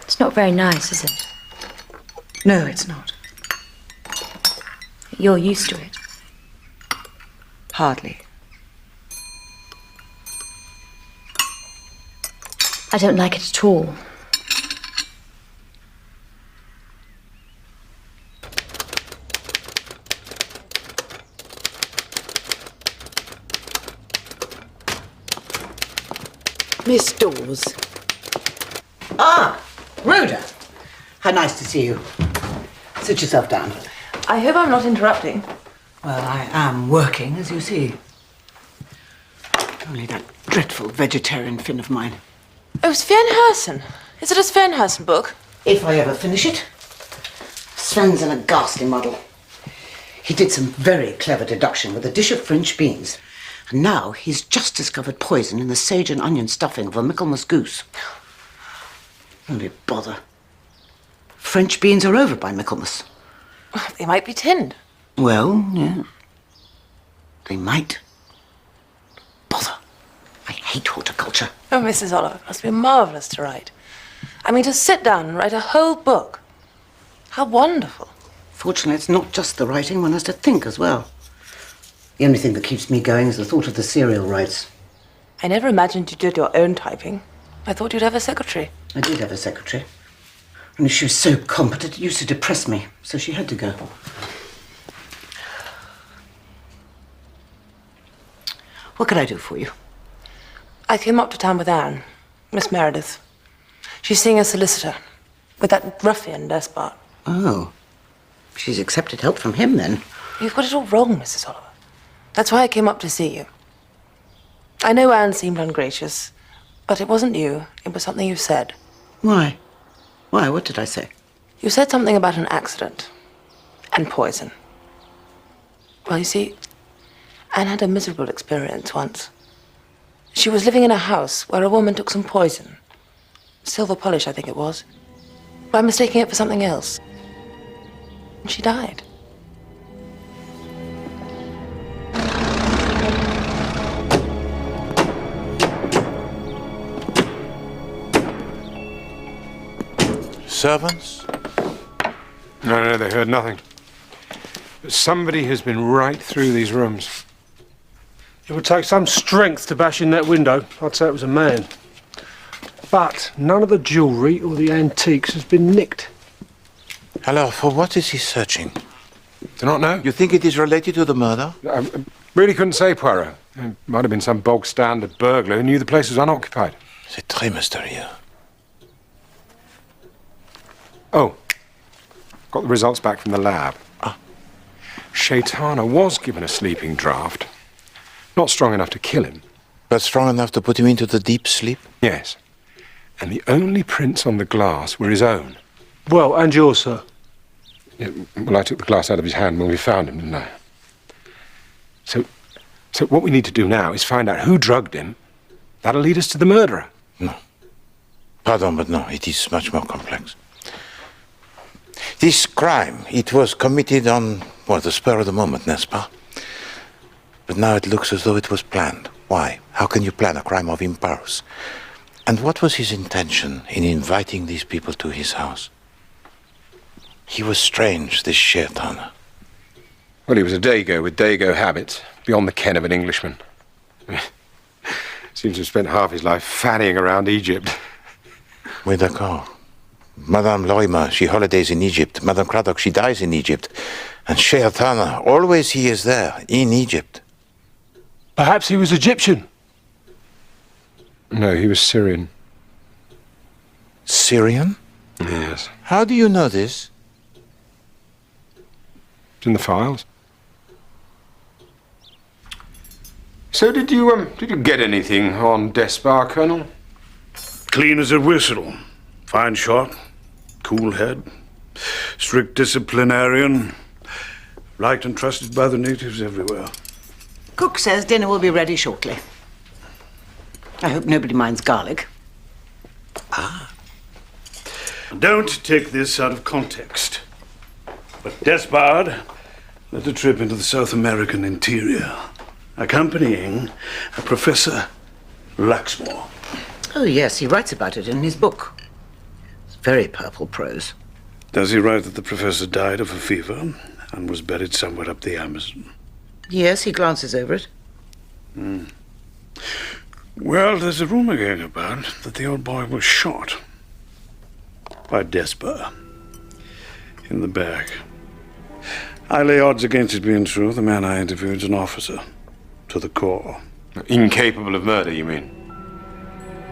It's not very nice, is it? No, it's not. You're used to it. Hardly. I don't like it at all. Miss Dawes. Ah, Rhoda. How nice to see you. Sit yourself down. I hope I'm not interrupting. Well, I am working, as you see. Only that dreadful vegetarian fin of mine. Oh, Sven Hersen. Is it a Sven Hersen book? If I ever finish it. Sven's in a ghastly muddle. He did some very clever deduction with a dish of French beans. And now he's just discovered poison in the sage and onion stuffing of a Michaelmas goose. Only bother. French beans are over by Michaelmas. They might be tinned. Well, yeah. They might. Bother. I hate horticulture. Oh, Mrs. Oliver, it must be marvellous to write. I mean, to sit down and write a whole book. How wonderful. Fortunately, it's not just the writing. One has to think as well. The only thing that keeps me going is the thought of the serial rights. I never imagined you did your own typing. I thought you'd have a secretary. I did have a secretary. Only she was so competent, it used to depress me, so she had to go. What could I do for you? I came up to town with Anne, Miss Meredith. She's seeing a solicitor with that ruffian Despard. Oh. She's accepted help from him, then. You've got it all wrong, Mrs. Oliver. That's why I came up to see you. I know Anne seemed ungracious, but it wasn't you. It was something you said. Why? Why? What did I say? You said something about an accident and poison. Well, you see, Anne had a miserable experience once. She was living in a house where a woman took some poison. Silver polish, I think it was. By mistaking it for something else. And she died. Servants? No, they heard nothing. But somebody has been right through these rooms. It would take some strength to bash in that window. I'd say it was a man. But none of the jewellery or the antiques has been nicked. Hello, for what is he searching? Do not know. You think it is related to the murder? I really couldn't say, Poirot. It might have been some bog-standard burglar who knew the place was unoccupied. C'est très mystérieux. Oh, got the results back from the lab. Shaytana was given a sleeping draught. Not strong enough to kill him. But strong enough to put him into the deep sleep? Yes. And the only prints on the glass were his own. Well, and yours, sir? Yeah, well, I took the glass out of his hand when we found him, didn't I? So what we need to do now is find out who drugged him. That'll lead us to the murderer. No. Pardon, but no, it is much more complex. This crime, it was committed on, well, the spur of the moment, n'est-ce pas? But now it looks as though it was planned. Why? How can you plan a crime of impulse? And what was his intention in inviting these people to his house? He was strange, this Shaytana. Well, he was a Dago with Dago habits, beyond the ken of an Englishman. Seems to have spent half his life fannying around Egypt. Oui, d'accord. Madame Lorimer, she holidays in Egypt. Madame Craddock, she dies in Egypt. And Shaytana, always he is there, in Egypt. Perhaps he was Egyptian. No, he was Syrian. Syrian? Yes. How do you know this? It's in the files. So did you get anything on Despard, Colonel? Clean as a whistle. Fine shot. Cool head. Strict disciplinarian. Liked and trusted by the natives everywhere. Cook says dinner will be ready shortly. I hope nobody minds garlic. Don't take this out of context. But Despard led a trip into the South American interior, accompanying a Professor Luxmore. Oh, yes, he writes about it in his book. It's very purple prose. Does he write that the professor died of a fever and was buried somewhere up the Amazon? Yes, he glances over it. Well, there's a rumor going about that the old boy was shot by Despard in the back. I lay odds against it being true. The man I interviewed is an officer to the core. Incapable of murder, you mean?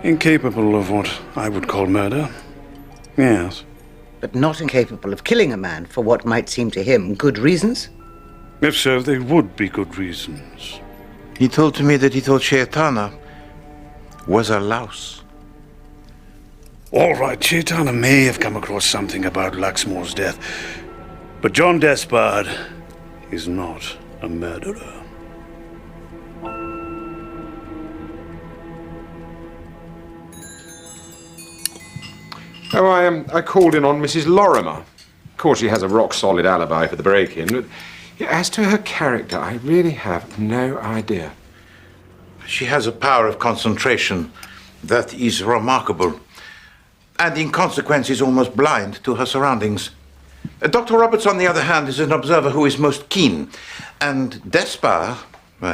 Incapable of what I would call murder, yes. But not incapable of killing a man for what might seem to him good reasons? If so, they would be good reasons. He told me that he thought Shaytana was a louse. All right, Shaytana may have come across something about Luxmore's death, but John Despard is not a murderer. Oh, I called in on Mrs. Lorimer. Of course, she has a rock-solid alibi for the break-in, but as to her character, I really have no idea. She has a power of concentration that is remarkable, and in consequence is almost blind to her surroundings. Dr. Roberts, on the other hand, is an observer who is most keen, and Despard,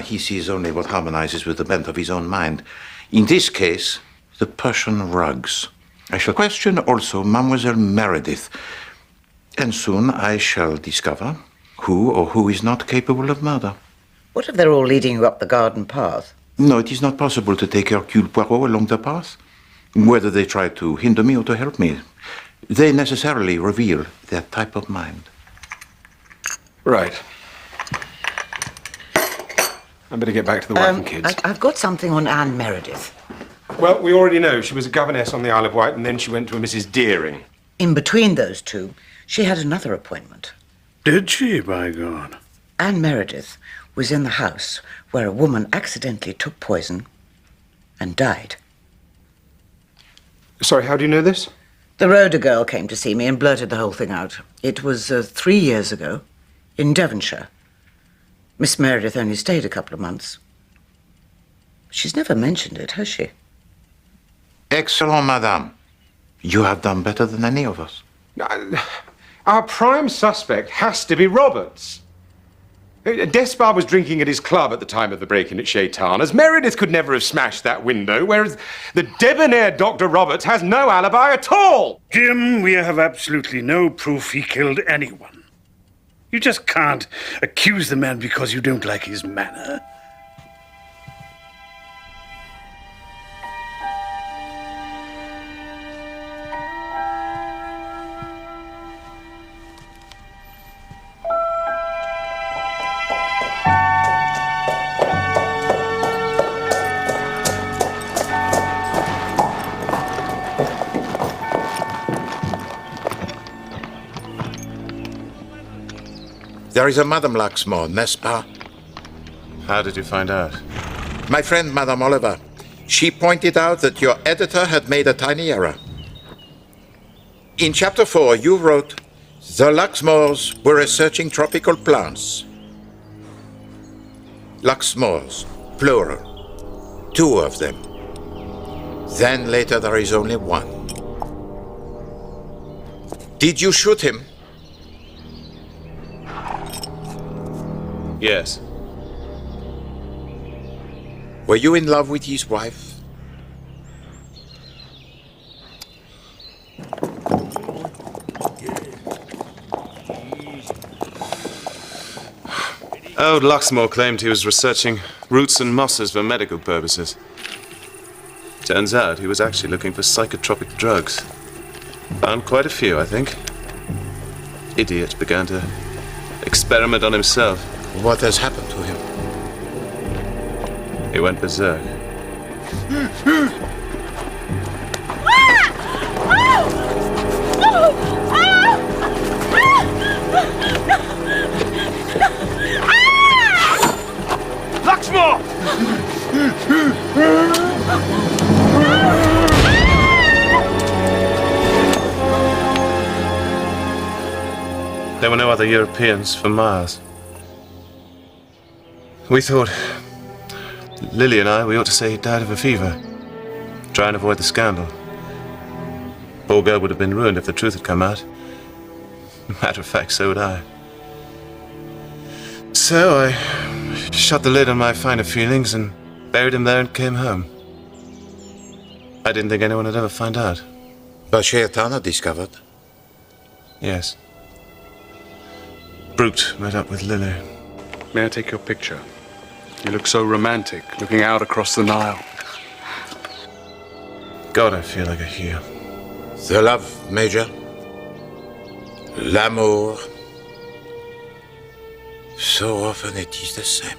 he sees only what harmonizes with the bent of his own mind. In this case, the Persian rugs. I shall question also Mademoiselle Meredith, and soon I shall discover who or who is not capable of murder. What if they're all leading you up the garden path? No, it is not possible to take Hercule Poirot along the path. Whether they try to hinder me or to help me, they necessarily reveal their type of mind. Right. I better get back to the wife and kids. I've got something on Anne Meredith. Well, we already know she was a governess on the Isle of Wight, and then she went to a Mrs. Deering. In between those two, she had another appointment. Did she, by God? Anne Meredith was in the house where a woman accidentally took poison and died. Sorry, how do you know this? The Rhoda girl came to see me and blurted the whole thing out. It was 3 years ago, in Devonshire. Miss Meredith only stayed a couple of months. She's never mentioned it, has she? Excellent, madame. You have done better than any of us. Our prime suspect has to be Roberts. Despard was drinking at his club at the time of the break-in at Shaytana's. Meredith could never have smashed that window, whereas the debonair Dr. Roberts has no alibi at all. Jim, we have absolutely no proof he killed anyone. You just can't accuse the man because you don't like his manner. There is a Madame Luxmore, n'est-ce pas? How did you find out? My friend, Madame Oliver. She pointed out that your editor had made a tiny error. In chapter 4, you wrote, "The Luxmores were researching tropical plants." Luxmores, plural. 2 of them. Then later there is only 1. Did you shoot him? Yes. Were you in love with his wife? Old Luxmore claimed he was researching roots and mosses for medical purposes. Turns out he was actually looking for psychotropic drugs. Found quite a few, I think. Idiot began to experiment on himself. What has happened to him? He went berserk. Luxmore! There were no other Europeans for miles. We thought, Lily and I, we ought to say he died of a fever. Try and avoid the scandal. Poor girl would have been ruined if the truth had come out. Matter of fact, so would I. So I shut the lid on my finer feelings and buried him there and came home. I didn't think anyone would ever find out. But Shaytana discovered. Yes. Brute met up with Lily. May I take your picture? You look so romantic, looking out across the Nile. God, I feel like a hero. The love, Major. L'amour. So often it is the same.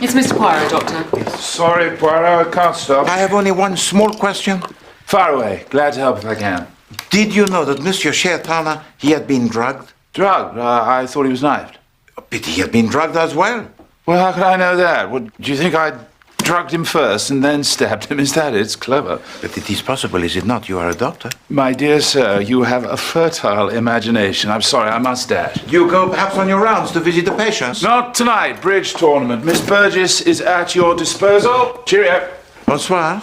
It's Mr. Poirot, Doctor. Sorry, Bwara, I can't stop. I have only one small question. Far away. Glad to help if I can. Did you know that Monsieur Shaytana, he had been drugged? Drugged? I thought he was knifed. But he had been drugged as well. Well, how could I know that? What, do you think I drugged him first and then stabbed him? Is that it? It's clever. But it is possible, is it not? You are a doctor. My dear sir, you have a fertile imagination. I'm sorry, I must dash. You go perhaps on your rounds to visit the patients? Not tonight. Bridge tournament. Miss Burgess is at your disposal. Cheerio. Bonsoir.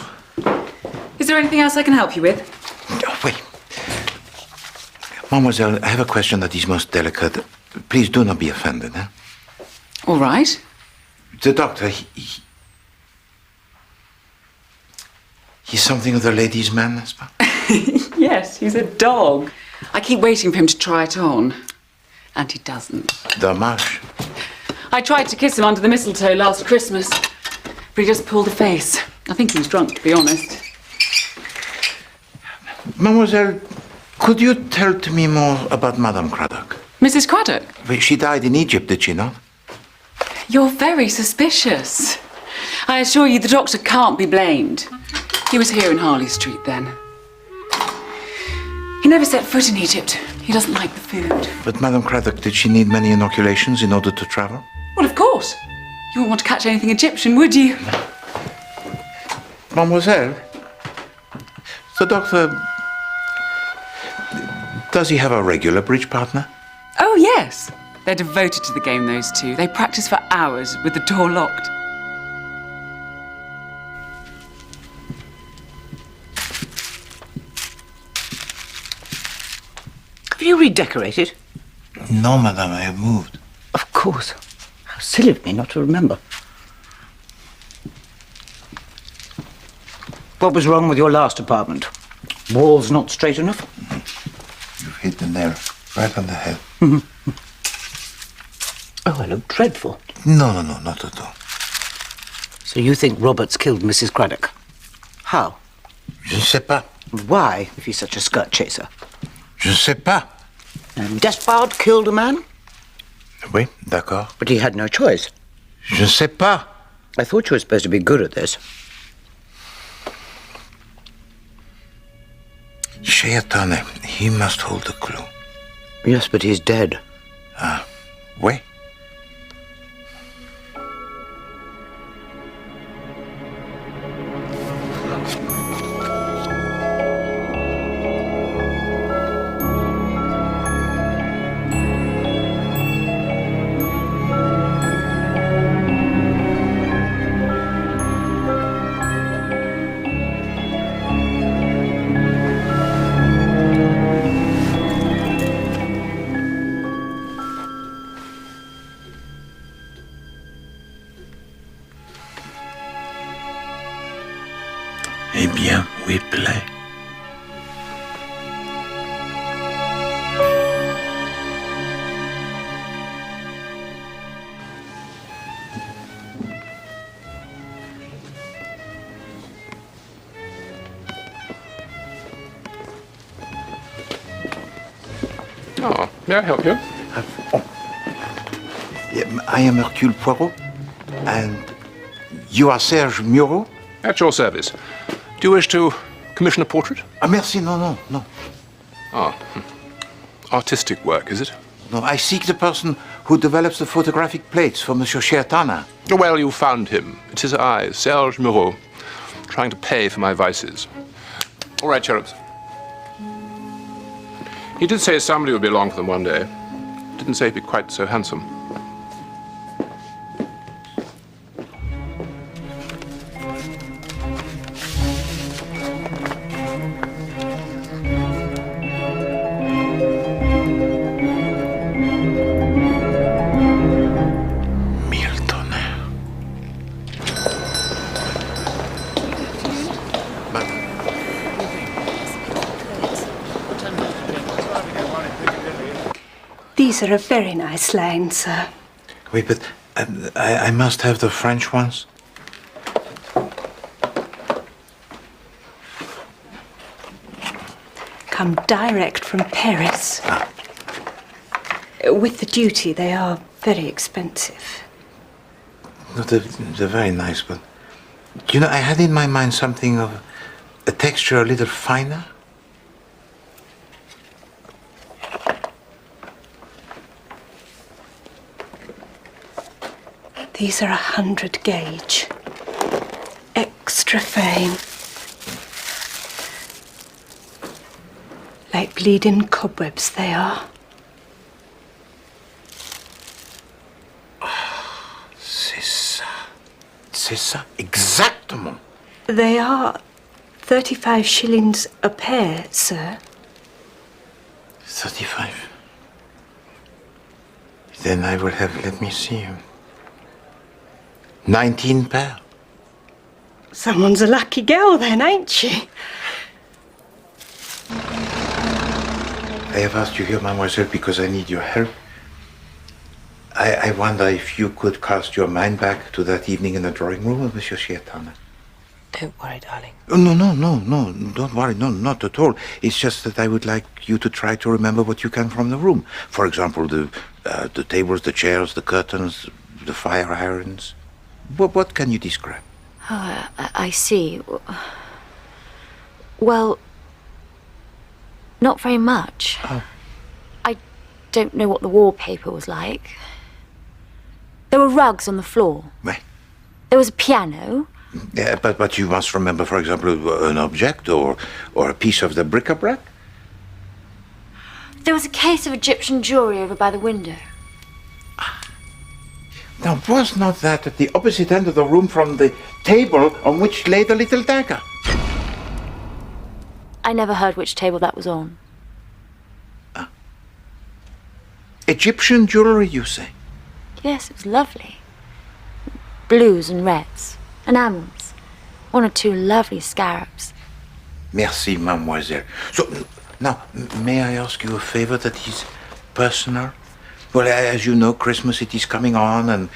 Is there anything else I can help you with? Oh, wait. Mademoiselle, I have a question that is most delicate. Please do not be offended, eh? All right. The doctor, he's something of the ladies' man, n'est-ce pas? Yes, he's a dog. I keep waiting for him to try it on. And he doesn't. Dommage. I tried to kiss him under the mistletoe last Christmas, but he just pulled a face. I think he was drunk, to be honest. Mademoiselle, could you tell to me more about Madame Craddock? Mrs. Craddock? She died in Egypt, did she not? You're very suspicious. I assure you the doctor can't be blamed. He was here in Harley Street then. He never set foot in Egypt. He doesn't like the food. But Madame Craddock, did she need many inoculations in order to travel? Well, of course. You wouldn't want to catch anything Egyptian, would you? Mademoiselle, the doctor, does he have a regular bridge partner? Oh, yes. They're devoted to the game, those two. They practice for hours with the door locked. redecorated? No, madame, I have moved. Of course. How silly of me not to remember. What was wrong with your last apartment? Walls not straight enough? You've hit the nail right on the head. Oh, I look dreadful. No, not at all. So you think Roberts killed Mrs. Craddock? How? Je ne sais pas. Why, if he's such a skirt chaser? Je ne sais pas. And Despard killed a man? Oui, d'accord. But he had no choice. Je ne sais pas. I thought you were supposed to be good at this. Sheitána, he must hold the clue. Yes, but he's dead. Ah, oui. Eh bien, oui, plaît. Oh, may I help you? I am Hercule Poirot, and you are Serge Muro? At your service. Do you wish to commission a portrait? Ah, merci, no. Ah, artistic work, is it? No, I seek the person who develops the photographic plates for Monsieur Sheitána. Well, you found him. It's his eyes, Serge Moreau, trying to pay for my vices. All right, cherubs. He did say somebody would be along for them one day. Didn't say he'd be quite so handsome. These are a very nice line, sir. Wait, but I must have the French ones. Come direct from Paris. With the duty, they are very expensive. No, they're very nice, but you know, I had in my mind something of a texture a little finer. These are 100 gauge. Extra fine. Like bleeding cobwebs they are. C'est ça, exactement. They are 35 shillings a pair, sir. 35. Then I will have, let me see, 19 pair. Someone's a lucky girl then, ain't she? I have asked you here, mademoiselle, because I need your help. I wonder if you could cast your mind back to that evening in the drawing room of Monsieur Sheitána. Don't worry, darling. Oh, no, don't worry, no, not at all. It's just that I would like you to try to remember what you can from the room. For example, the tables, the chairs, the curtains, the fire irons. What can you describe? Oh, I see. Well, not very much. Oh. I don't know what the wallpaper was like. There were rugs on the floor. Right. There was a piano. Yeah, but you must remember, for example, an object or a piece of the bric-a-brac. There was a case of Egyptian jewelry over by the window. Now, was not that at the opposite end of the room from the table on which lay the little dagger? I never heard which table that was on. Egyptian jewelry, you say? Yes, it was lovely. Blues and reds, enamels, one or two lovely scarabs. Merci, mademoiselle. So, now, may I ask you a favor that is personal? Well, as you know, Christmas, it is coming on, and,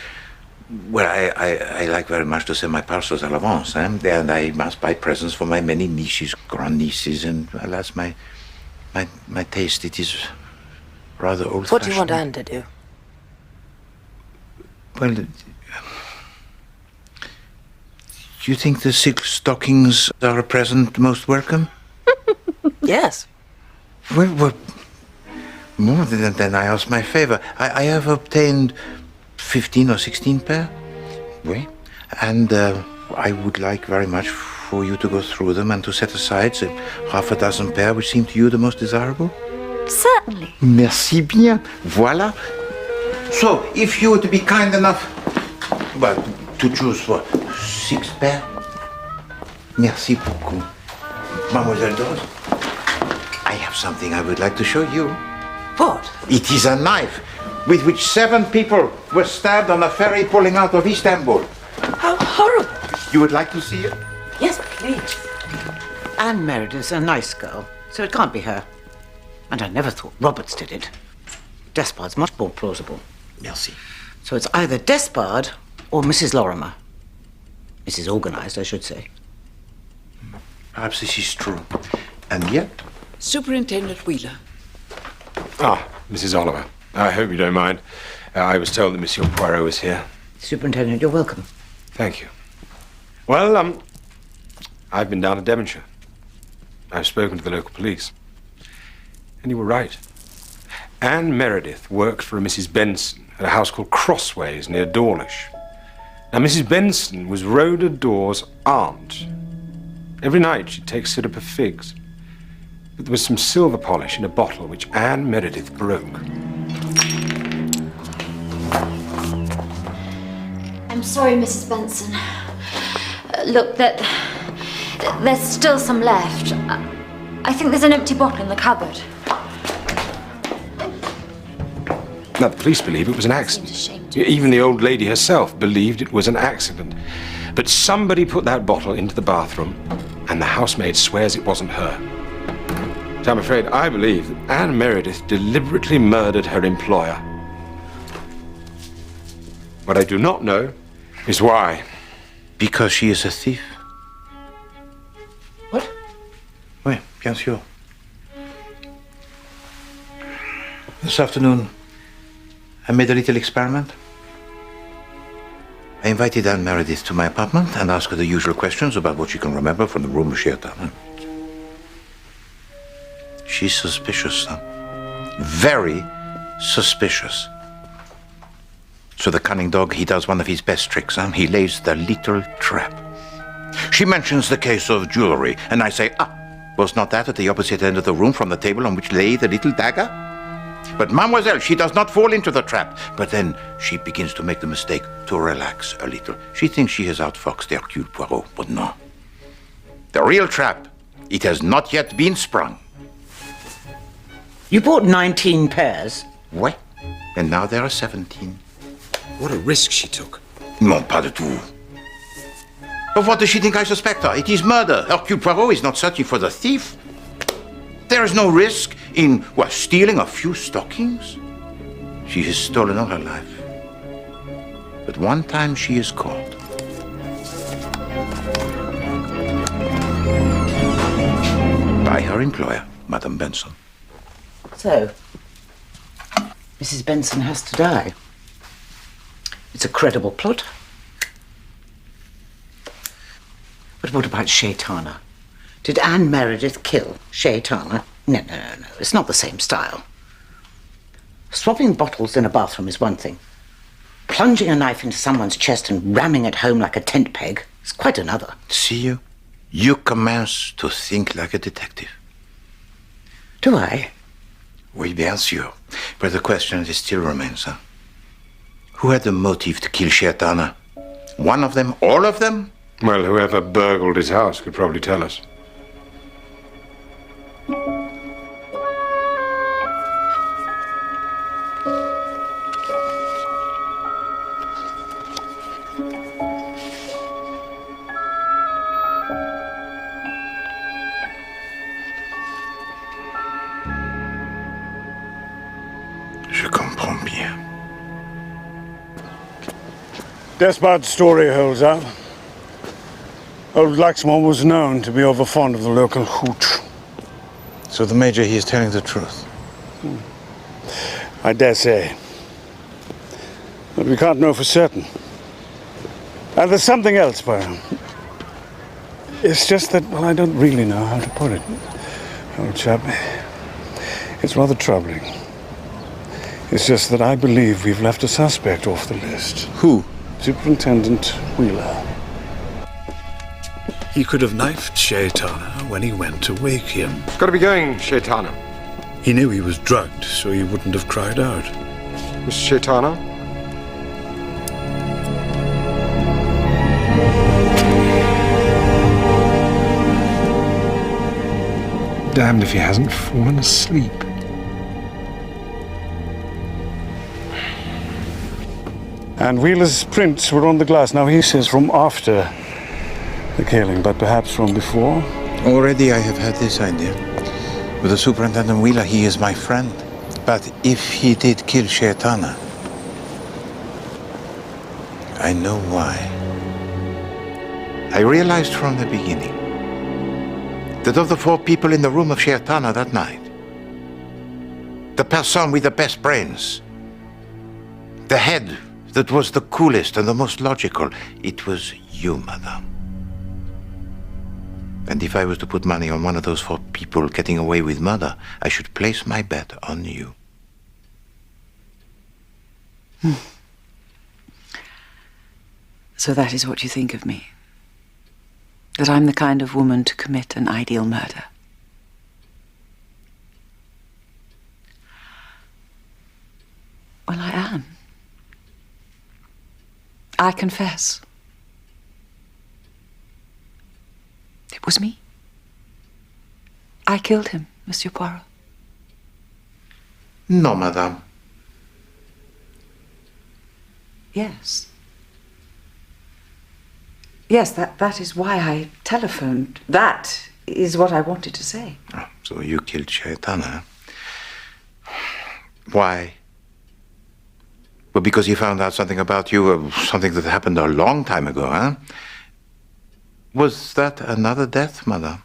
well, I like very much to send my parcels à l'avance, and I must buy presents for my many nieces, grandnieces, and, alas, my taste, it is rather old-fashioned. What do you want Anne to do? Well, do you think the silk stockings are a present most welcome? Yes. Well, more than I ask my favor. I have obtained 15 or 16 pair. Oui. And I would like very much for you to go through them and to set aside half a dozen pair which seem to you the most desirable. Certainly. Merci bien. Voilà. So, if you would be kind enough, well, to choose for 6 pair. Merci beaucoup. Mademoiselle Dawes, I have something I would like to show you. What? It is a knife with which 7 people were stabbed on a ferry pulling out of Istanbul. How horrible. You would like to see it? Yes, please. Anne Meredith's a nice girl, so it can't be her. And I never thought Roberts did it. Despard's much more plausible. Merci. So it's either Despard or Mrs. Lorimer. Mrs. Organised, I should say. Perhaps this is true. And yet... Superintendent Wheeler. Ah, Mrs. Oliver. I hope you don't mind. I was told that Monsieur Poirot was here. Superintendent, you're welcome. Thank you. Well, I've been down to Devonshire. I've spoken to the local police. And you were right. Anne Meredith worked for a Mrs. Benson at a house called Crossways near Dawlish. Now, Mrs. Benson was Rhoda Dawes' aunt. Every night she'd take syrup of figs. But there was some silver polish in a bottle which Anne Meredith broke. I'm sorry, Mrs. Benson. Look, there's still some left. I think there's an empty bottle in the cupboard. Now, the police believe it was an accident. Even the old lady herself believed it was an accident. But somebody put that bottle into the bathroom, and the housemaid swears it wasn't her. So I'm afraid I believe that Anne Meredith deliberately murdered her employer. What I do not know is why. Because she is a thief. What? Oui, bien sûr. This afternoon, I made a little experiment. I invited Anne Meredith to my apartment and asked her the usual questions about what she can remember from the room of Sheitan. She's suspicious, huh? Very suspicious. So the cunning dog, he does one of his best tricks, huh? He lays the little trap. She mentions the case of jewelry, and I say, was not that at the opposite end of the room from the table on which lay the little dagger? But mademoiselle, she does not fall into the trap. But then she begins to make the mistake to relax a little. She thinks she has outfoxed Hercule Poirot, but no. The real trap, it has not yet been sprung. You bought 19 pairs? Oui. And now there are 17. What a risk she took. Non, pas du tout. But what does she think I suspect her? It is murder. Hercule Poirot is not searching for the thief. There is no risk in, stealing a few stockings. She has stolen all her life. But one time she is caught. By her employer, Madame Benson. So, Mrs. Benson has to die. It's a credible plot. But what about Sheitāna? Did Anne Meredith kill Sheitāna? No. It's not the same style. Swapping bottles in a bathroom is one thing. Plunging a knife into someone's chest and ramming it home like a tent peg is quite another. See you? You commence to think like a detective. Do I? Oui, bien sûr. But the question still remains, huh? Who had the motive to kill Sheitāna? One of them? All of them? Well, whoever burgled his house could probably tell us. Je comprends bien. Despard's story holds up. Old Laxmore was known to be overfond of the local hooch. So the Major, he is telling the truth? I dare say. But we can't know for certain. And there's something else, Byron. It's just that, well, I don't really know how to put it. Old chap, it's rather troubling. It's just that I believe we've left a suspect off the list. Who? Superintendent Wheeler. He could have knifed Shaitanah when he went to wake him. Got to be going, Shaitanah. He knew he was drugged, so he wouldn't have cried out. Miss Shaitanah? Damned if he hasn't fallen asleep. And Wheeler's prints were on the glass. Now he says from after the killing, but perhaps from before? Already I have had this idea. With the Superintendent Wheeler, he is my friend. But if he did kill Shaitanah, I know why. I realized from the beginning that of the 4 people in the room of Shaitanah that night, the person with the best brains, the head that was the coolest and the most logical, it was you, madame. And if I was to put money on one of those 4 people getting away with murder, I should place my bet on you. So that is what you think of me? That I'm the kind of woman to commit an ideal murder? Well, I am. I confess. It was me. I killed him, Monsieur Poirot. No, madame. Yes. Yes, that is why I telephoned. That is what I wanted to say. Oh, so you killed Shaitanah. Why? Well, because he found out something about you, something that happened a long time ago, huh? Was that another death, madame?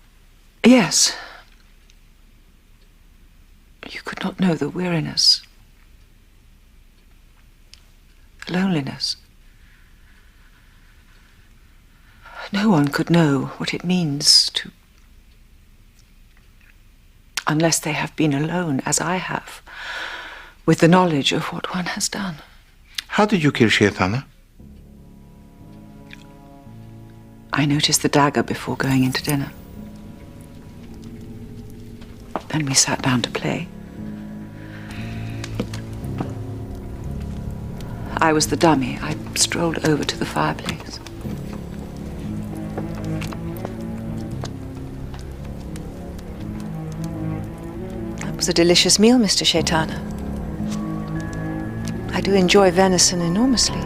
Yes. You could not know the weariness, the loneliness. No one could know what it means to, unless they have been alone, as I have, with the knowledge of what one has done. How did you kill Shaitanah? I noticed the dagger before going into dinner. Then we sat down to play. I was the dummy. I strolled over to the fireplace. That was a delicious meal, Mr. Shaitanah. I do enjoy venison enormously.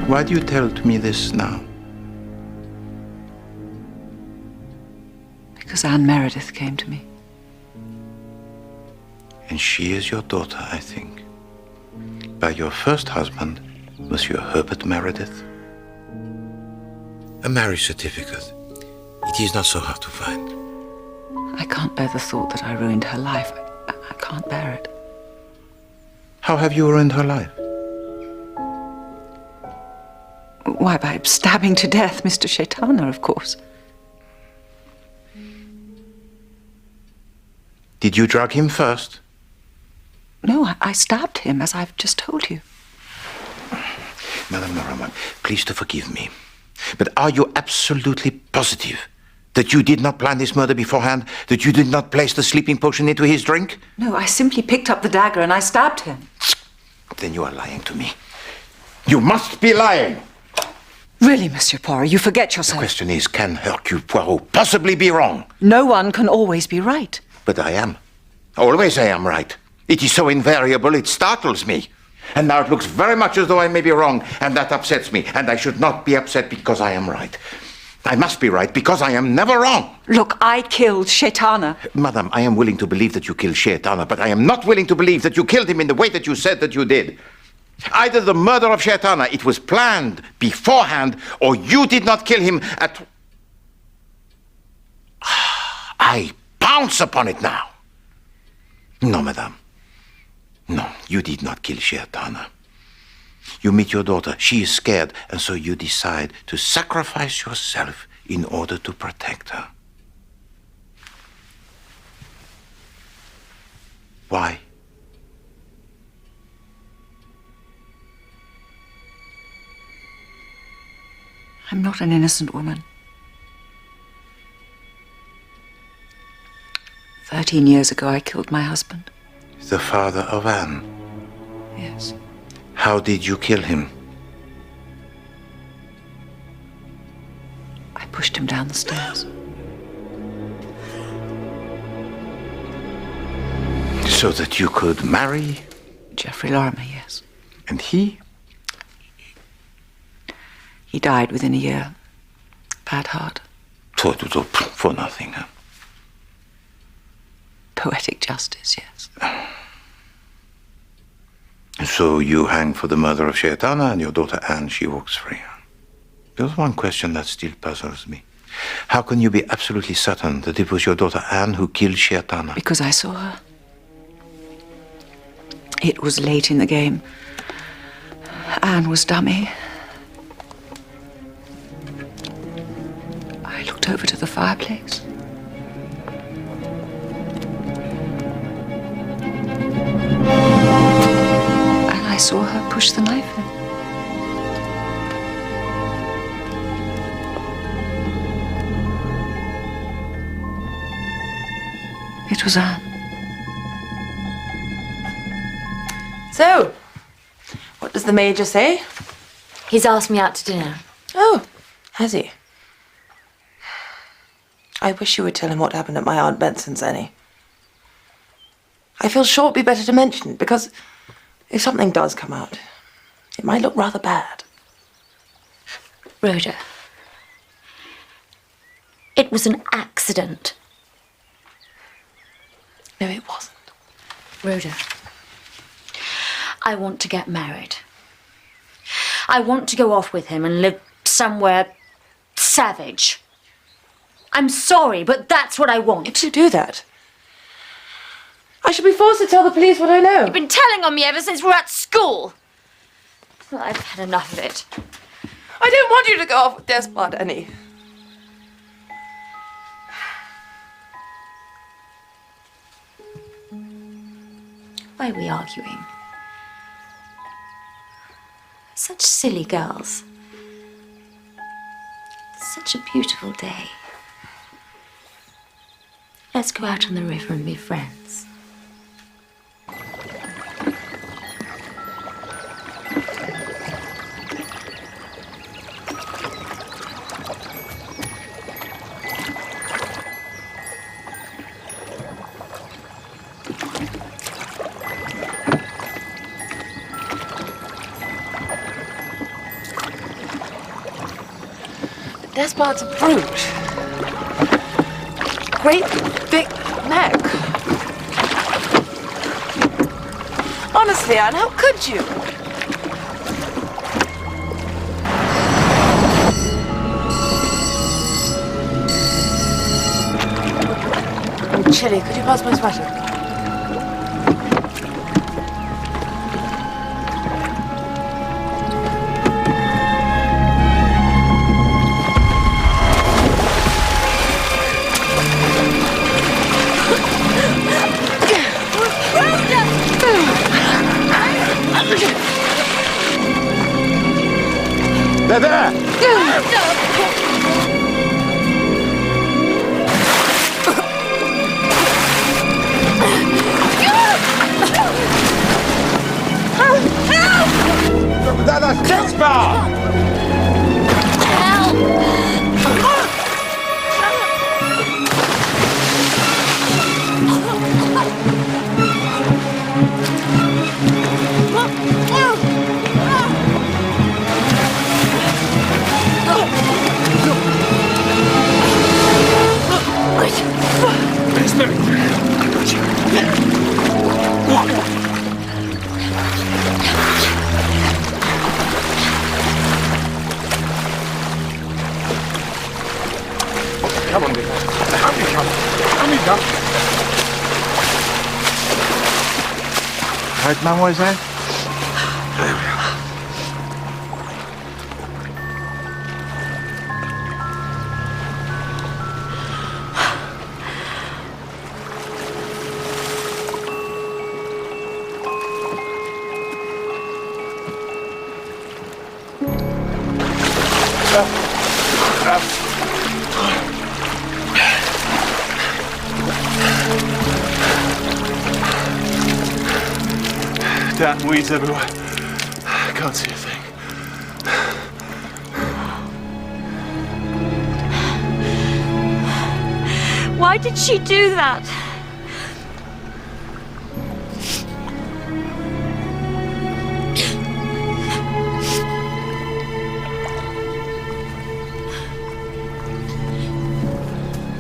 Why do you tell me this now? Because Anne Meredith came to me. And she is your daughter, I think. By your first husband, Monsieur Herbert Meredith. A marriage certificate. It is not so hard to find. I can't bear the thought that I ruined her life. I can't bear it. How have you ruined her life? Why, by stabbing to death Mr. Shaitanah, of course. Did you drug him first? No, I stabbed him, as I've just told you. Madame Norman, please to forgive me. But are you absolutely positive that you did not plan this murder beforehand? That you did not place the sleeping potion into his drink? No, I simply picked up the dagger and I stabbed him. Then you are lying to me. You must be lying! Really, Monsieur Poirot, you forget yourself. The question is, can Hercule Poirot possibly be wrong? No one can always be right. But I am. Always I am right. It is so invariable, it startles me. And now it looks very much as though I may be wrong, and that upsets me. And I should not be upset because I am right. I must be right because I am never wrong. Look, I killed Sheitāna. Madam, I am willing to believe that you killed Sheitāna, but I am not willing to believe that you killed him in the way that you said that you did. Either the murder of Sheitāna, it was planned beforehand, or you did not kill him at... I pounce upon it now. No, madam. No, you did not kill Sheitāna. You meet your daughter. She is scared, and so you decide to sacrifice yourself in order to protect her. Why? I'm not an innocent woman. 13 years ago, I killed my husband. The father of Anne? Yes. How did you kill him? I pushed him down the stairs. So that you could marry? Geoffrey Lorimer, yes. And he? He died within a year. Bad heart. For nothing, huh? Poetic justice, yes. So you hang for the murder of Sheitāna, and your daughter Anne, she walks free. There's one question that still puzzles me. How can you be absolutely certain that it was your daughter Anne who killed Sheitāna? Because I saw her. It was late in the game. Anne was dummy. I looked over to the fireplace. And I saw her push the knife in. It was Anne. So, what does the Major say? He's asked me out to dinner. Oh, has he? I wish you would tell him what happened at my Aunt Benson's, Annie. I feel sure it'd be better to mention, because if something does come out, it might look rather bad. Rhoda, it was an accident. No, it wasn't. Rhoda, I want to get married. I want to go off with him and live somewhere savage. I'm sorry, but that's what I want. If you do that, I should be forced to tell the police what I know. You've been telling on me ever since we were at school. Well, I've had enough of it. I don't want you to go off with Despard, Annie. Why are we arguing? Such silly girls. Such a beautiful day. Let's go out on the river and be friends. Despard's a brute. Great big neck. Honestly, Anne, how could you? I'm chilly. Could you pass my sweater? They're there! That's Despard! Help! come on, dear. Up you come. Up you come. Right, mademoiselle? There we are. Damn weeds everywhere. I can't see a thing. Why did she do that?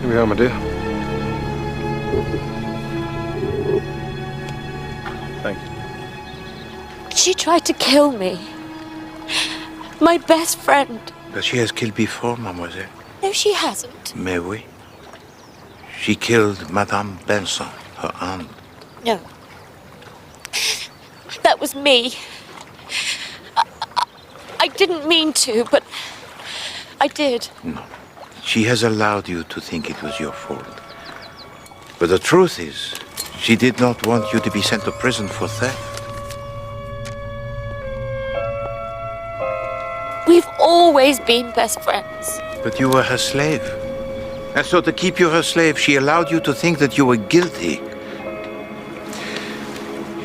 Here we are, my dear. Thank you. She tried to kill me. My best friend. But she has killed before, mademoiselle. No, she hasn't. Mais oui. She killed Madame Benson, her aunt. No. That was me. I didn't mean to, but I did. No. She has allowed you to think it was your fault. But the truth is, she did not want you to be sent to prison for theft. We've always been best friends. But you were her slave. And so to keep you her slave, she allowed you to think that you were guilty.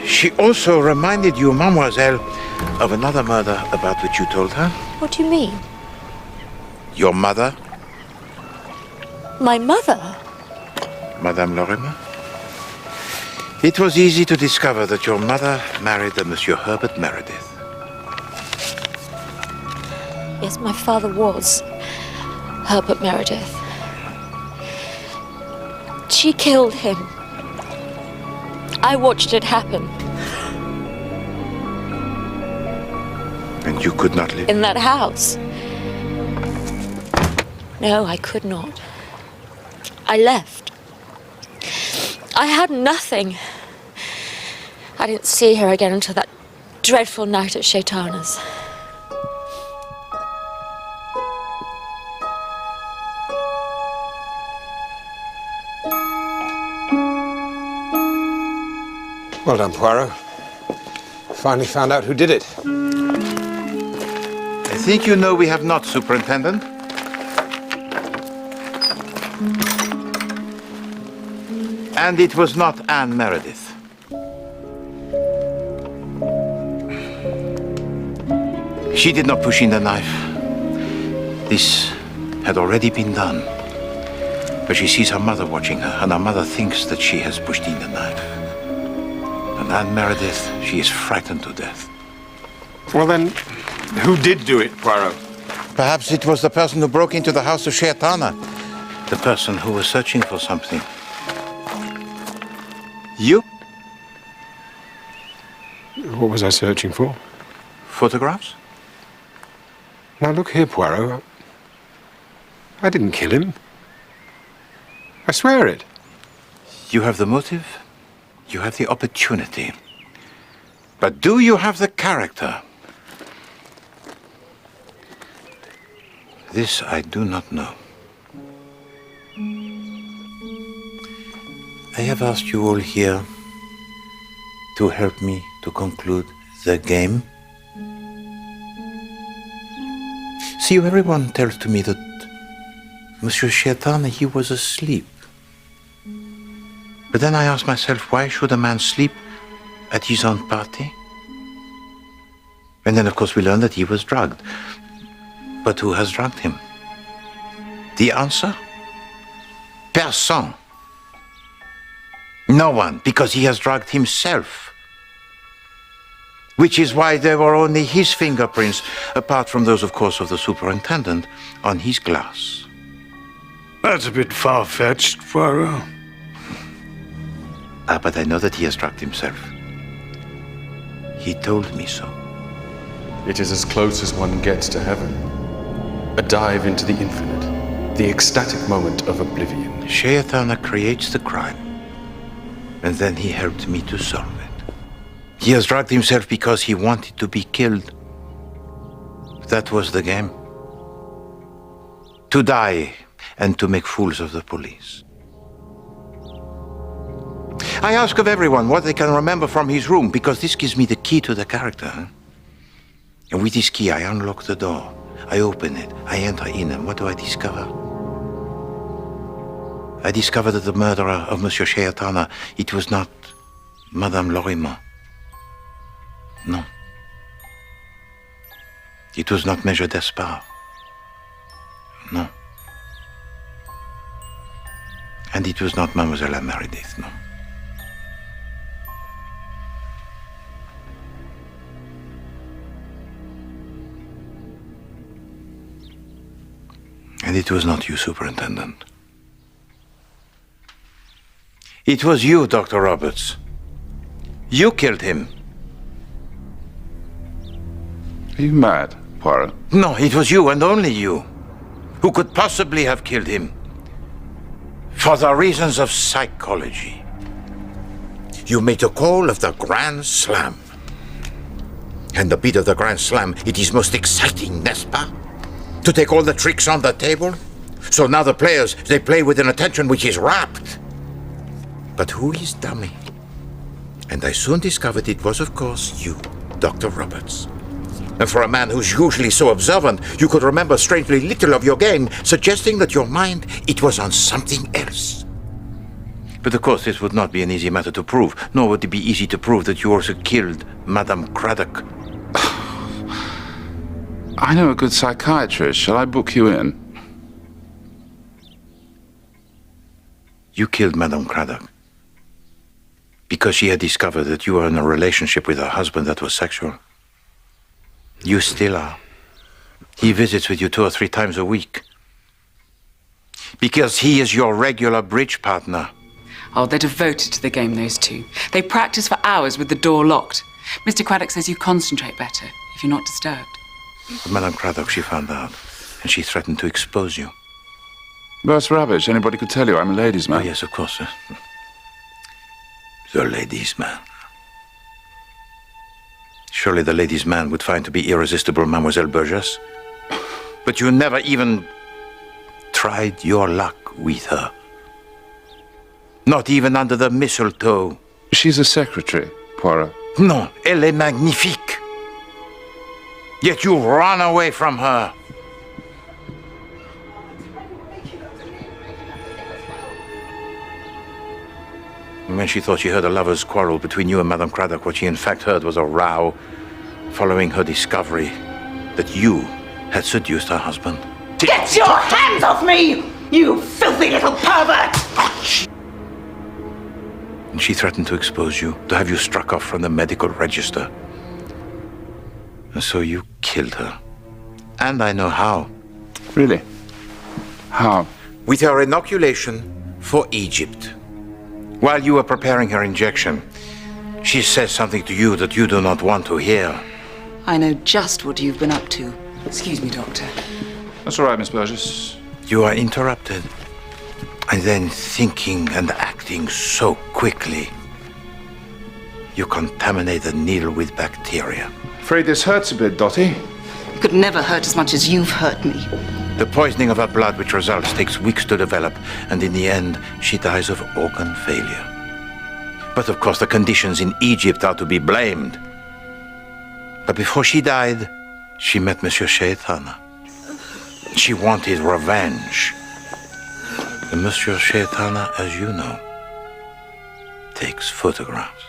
She also reminded you, mademoiselle, of another murder about which you told her. What do you mean? Your mother, My mother? Madame Lorimer. It was easy to discover that your mother married a Monsieur Herbert Meredith. Yes, my father was Herbert Meredith. She killed him. I watched it happen. And you could not live? In that house. No, I could not. I left. I had nothing. I didn't see her again until that dreadful night at Shaytana's. Well done, Poirot. Finally found out who did it. I think you know we have not, Superintendent. And it was not Anne Meredith. She did not push in the knife. This had already been done. But she sees her mother watching her, and her mother thinks that she has pushed in the knife. And Anne Meredith, she is frightened to death. Well then, who did do it, Poirot? Perhaps it was the person who broke into the house of Sheitanah. The person who was searching for something. You? What was I searching for? Photographs? Now look here, Poirot. I didn't kill him. I swear it. You have the motive, you have the opportunity. But do you have the character? This I do not know. I have asked you all here to help me to conclude the game. See, everyone tells to me that Monsieur Sheitanah, he was asleep. But then I ask myself, why should a man sleep at his own party? And then, of course, we learn that he was drugged. But who has drugged him? The answer? Personne. No one, because he has drugged himself. Which is why there were only his fingerprints, apart from those, of course, of the superintendent, on his glass. That's a bit far-fetched, Poirot. Ah, but I know that he has drugged himself. He told me so. It is as close as one gets to heaven. A dive into the infinite. The ecstatic moment of oblivion. Sheitāna creates the crime, and then he helped me to solve it. He has drugged himself because he wanted to be killed. That was the game. To die and to make fools of the police. I ask of everyone what they can remember from his room, because this gives me the key to the character. And with this key, I unlock the door. I open it. I enter in, and what do I discover? I discover that the murderer of Monsieur Sheitāna, it was not Madame Lorimer. No. It was not Major Despard. No. And it was not Mademoiselle Meredith, no. And it was not you, Superintendent. It was you, Dr. Roberts. You killed him. Are you mad, Poirot? No, it was you and only you who could possibly have killed him. For the reasons of psychology. You made a call of the Grand Slam. And the beat of the Grand Slam, it is most exciting, n'est-ce pas? To take all the tricks on the table. So now the players, they play with an attention which is rapt. But who is dummy? And I soon discovered it was, of course, you, Dr. Roberts. And for a man who's usually so observant, you could remember strangely little of your game, suggesting that your mind, it was on something else. But of course, this would not be an easy matter to prove, nor would it be easy to prove that you also killed Madame Craddock. I know a good psychiatrist. Shall I book you in? You killed Madame Craddock because she had discovered that you were in a relationship with her husband that was sexual. You still are. He visits with you 2 or 3 times a week. Because he is your regular bridge partner. Oh, they're devoted to the game, those two. They practice for hours with the door locked. Mr. Craddock says you concentrate better if you're not disturbed. But Madame Craddock, she found out, and she threatened to expose you. That's rubbish. Anybody could tell you I'm a ladies' man. Oh, yes, of course, sir. The ladies' man. Surely the ladies' man would find to be irresistible Mademoiselle Burgess. But you never even tried your luck with her. Not even under the mistletoe. She's a secretary, Poirot. Non, elle est magnifique. Yet you run away from her. When she thought she heard a lover's quarrel between you and Madame Craddock, what she in fact heard was a row following her discovery that you had seduced her husband. Get your hands off me, you filthy little pervert! And she threatened to expose you, to have you struck off from the medical register. And so you killed her. And I know how. Really? How? With her inoculation for Egypt. While you were preparing her injection, she says something to you that you do not want to hear. I know just what you've been up to. Excuse me, Doctor. That's all right, Miss Burgess. You are interrupted. And then thinking and acting so quickly, you contaminate the needle with bacteria. Afraid this hurts a bit, Dottie. It could never hurt as much as you've hurt me. The poisoning of her blood, which results, takes weeks to develop, and in the end, she dies of organ failure. But of course, the conditions in Egypt are to be blamed. But before she died, she met Monsieur Sheitāna. She wanted revenge. And Monsieur Sheitāna, as you know, takes photographs.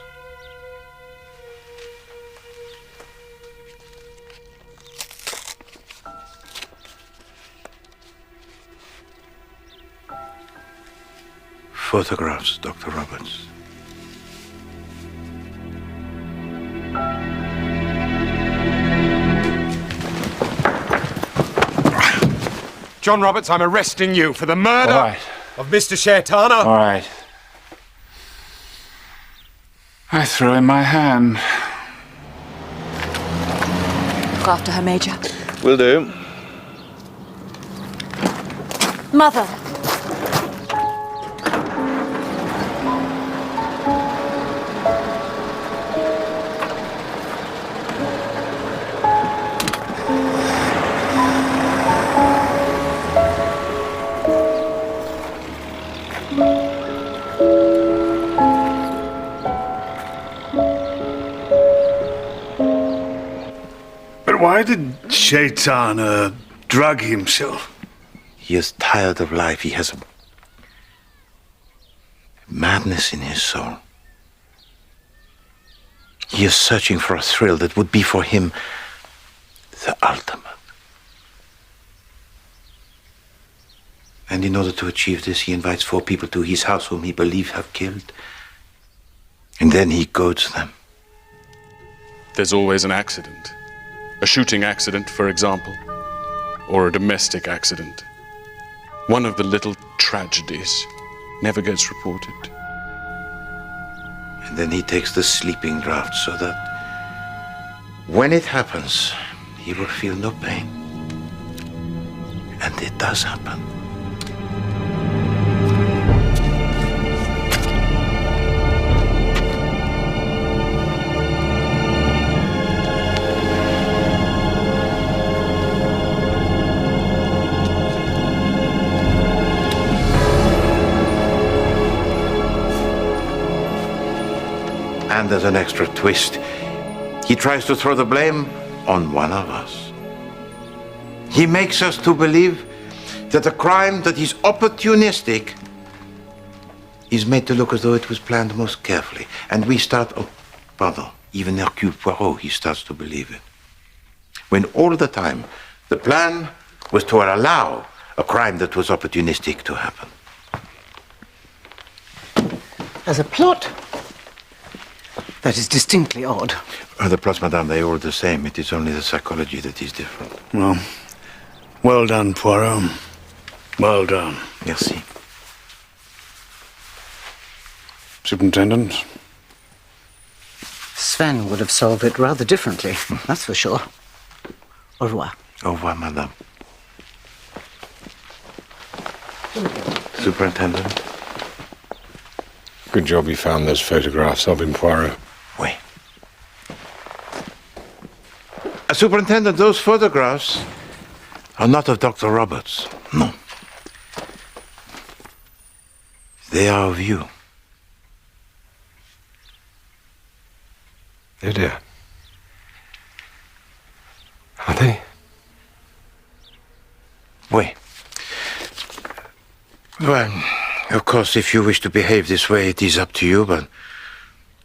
Photographs, Dr. Roberts. John Roberts, I'm arresting you for the murder of Mr. Sheitāna. All right. I throw in my hand. Look after her, Major. Will do. Mother! Why did Shaytana drug himself? He is tired of life. He has a madness in his soul. He is searching for a thrill that would be for him the ultimate. And in order to achieve this, he invites 4 people to his house whom he believes have killed. And then he goads them. There's always an accident. A shooting accident, for example, or a domestic accident. One of the little tragedies never gets reported. And then he takes the sleeping draught so that when it happens, he will feel no pain. And it does happen. And as an extra twist, he tries to throw the blame on one of us. He makes us to believe that a crime that is opportunistic is made to look as though it was planned most carefully. And we start, even Hercule Poirot, he starts to believe it. When all the time, the plan was to allow a crime that was opportunistic to happen. As a plot, that is distinctly odd. The plots, madame, they are all the same. It is only the psychology that is different. Well done, Poirot. Well done. Merci. Superintendent? Sven would have solved it rather differently, that's for sure. Au revoir. Au revoir, madame. Superintendent? Good job you found those photographs of him, Poirot. Oui. Superintendent, those photographs are not of Dr. Roberts. No. They are of you. Oh dear. Are they? Oui. Well, of course, if you wish to behave this way, it is up to you, but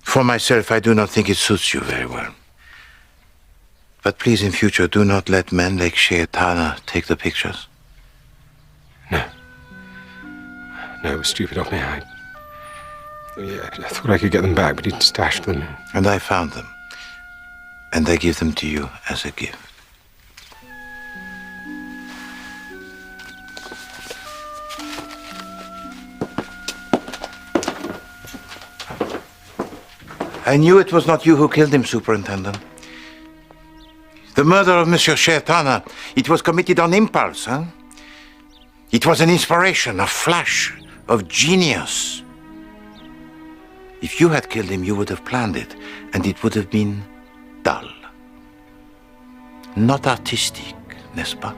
for myself, I do not think it suits you very well. But please, in future, do not let men like Shaytana take the pictures. No, it was stupid of me. I thought I could get them back, but he'd stashed them. And I found them. And I give them to you as a gift. I knew it was not you who killed him, Superintendent. The murder of Monsieur Shaytana, it was committed on impulse, huh? It was an inspiration, a flash of genius. If you had killed him, you would have planned it, and it would have been dull. Not artistic, n'est-ce pas?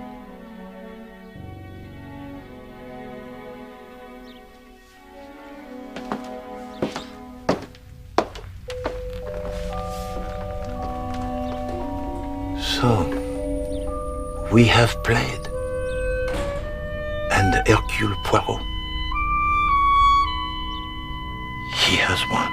So, we have played. And Hercule Poirot, he has won.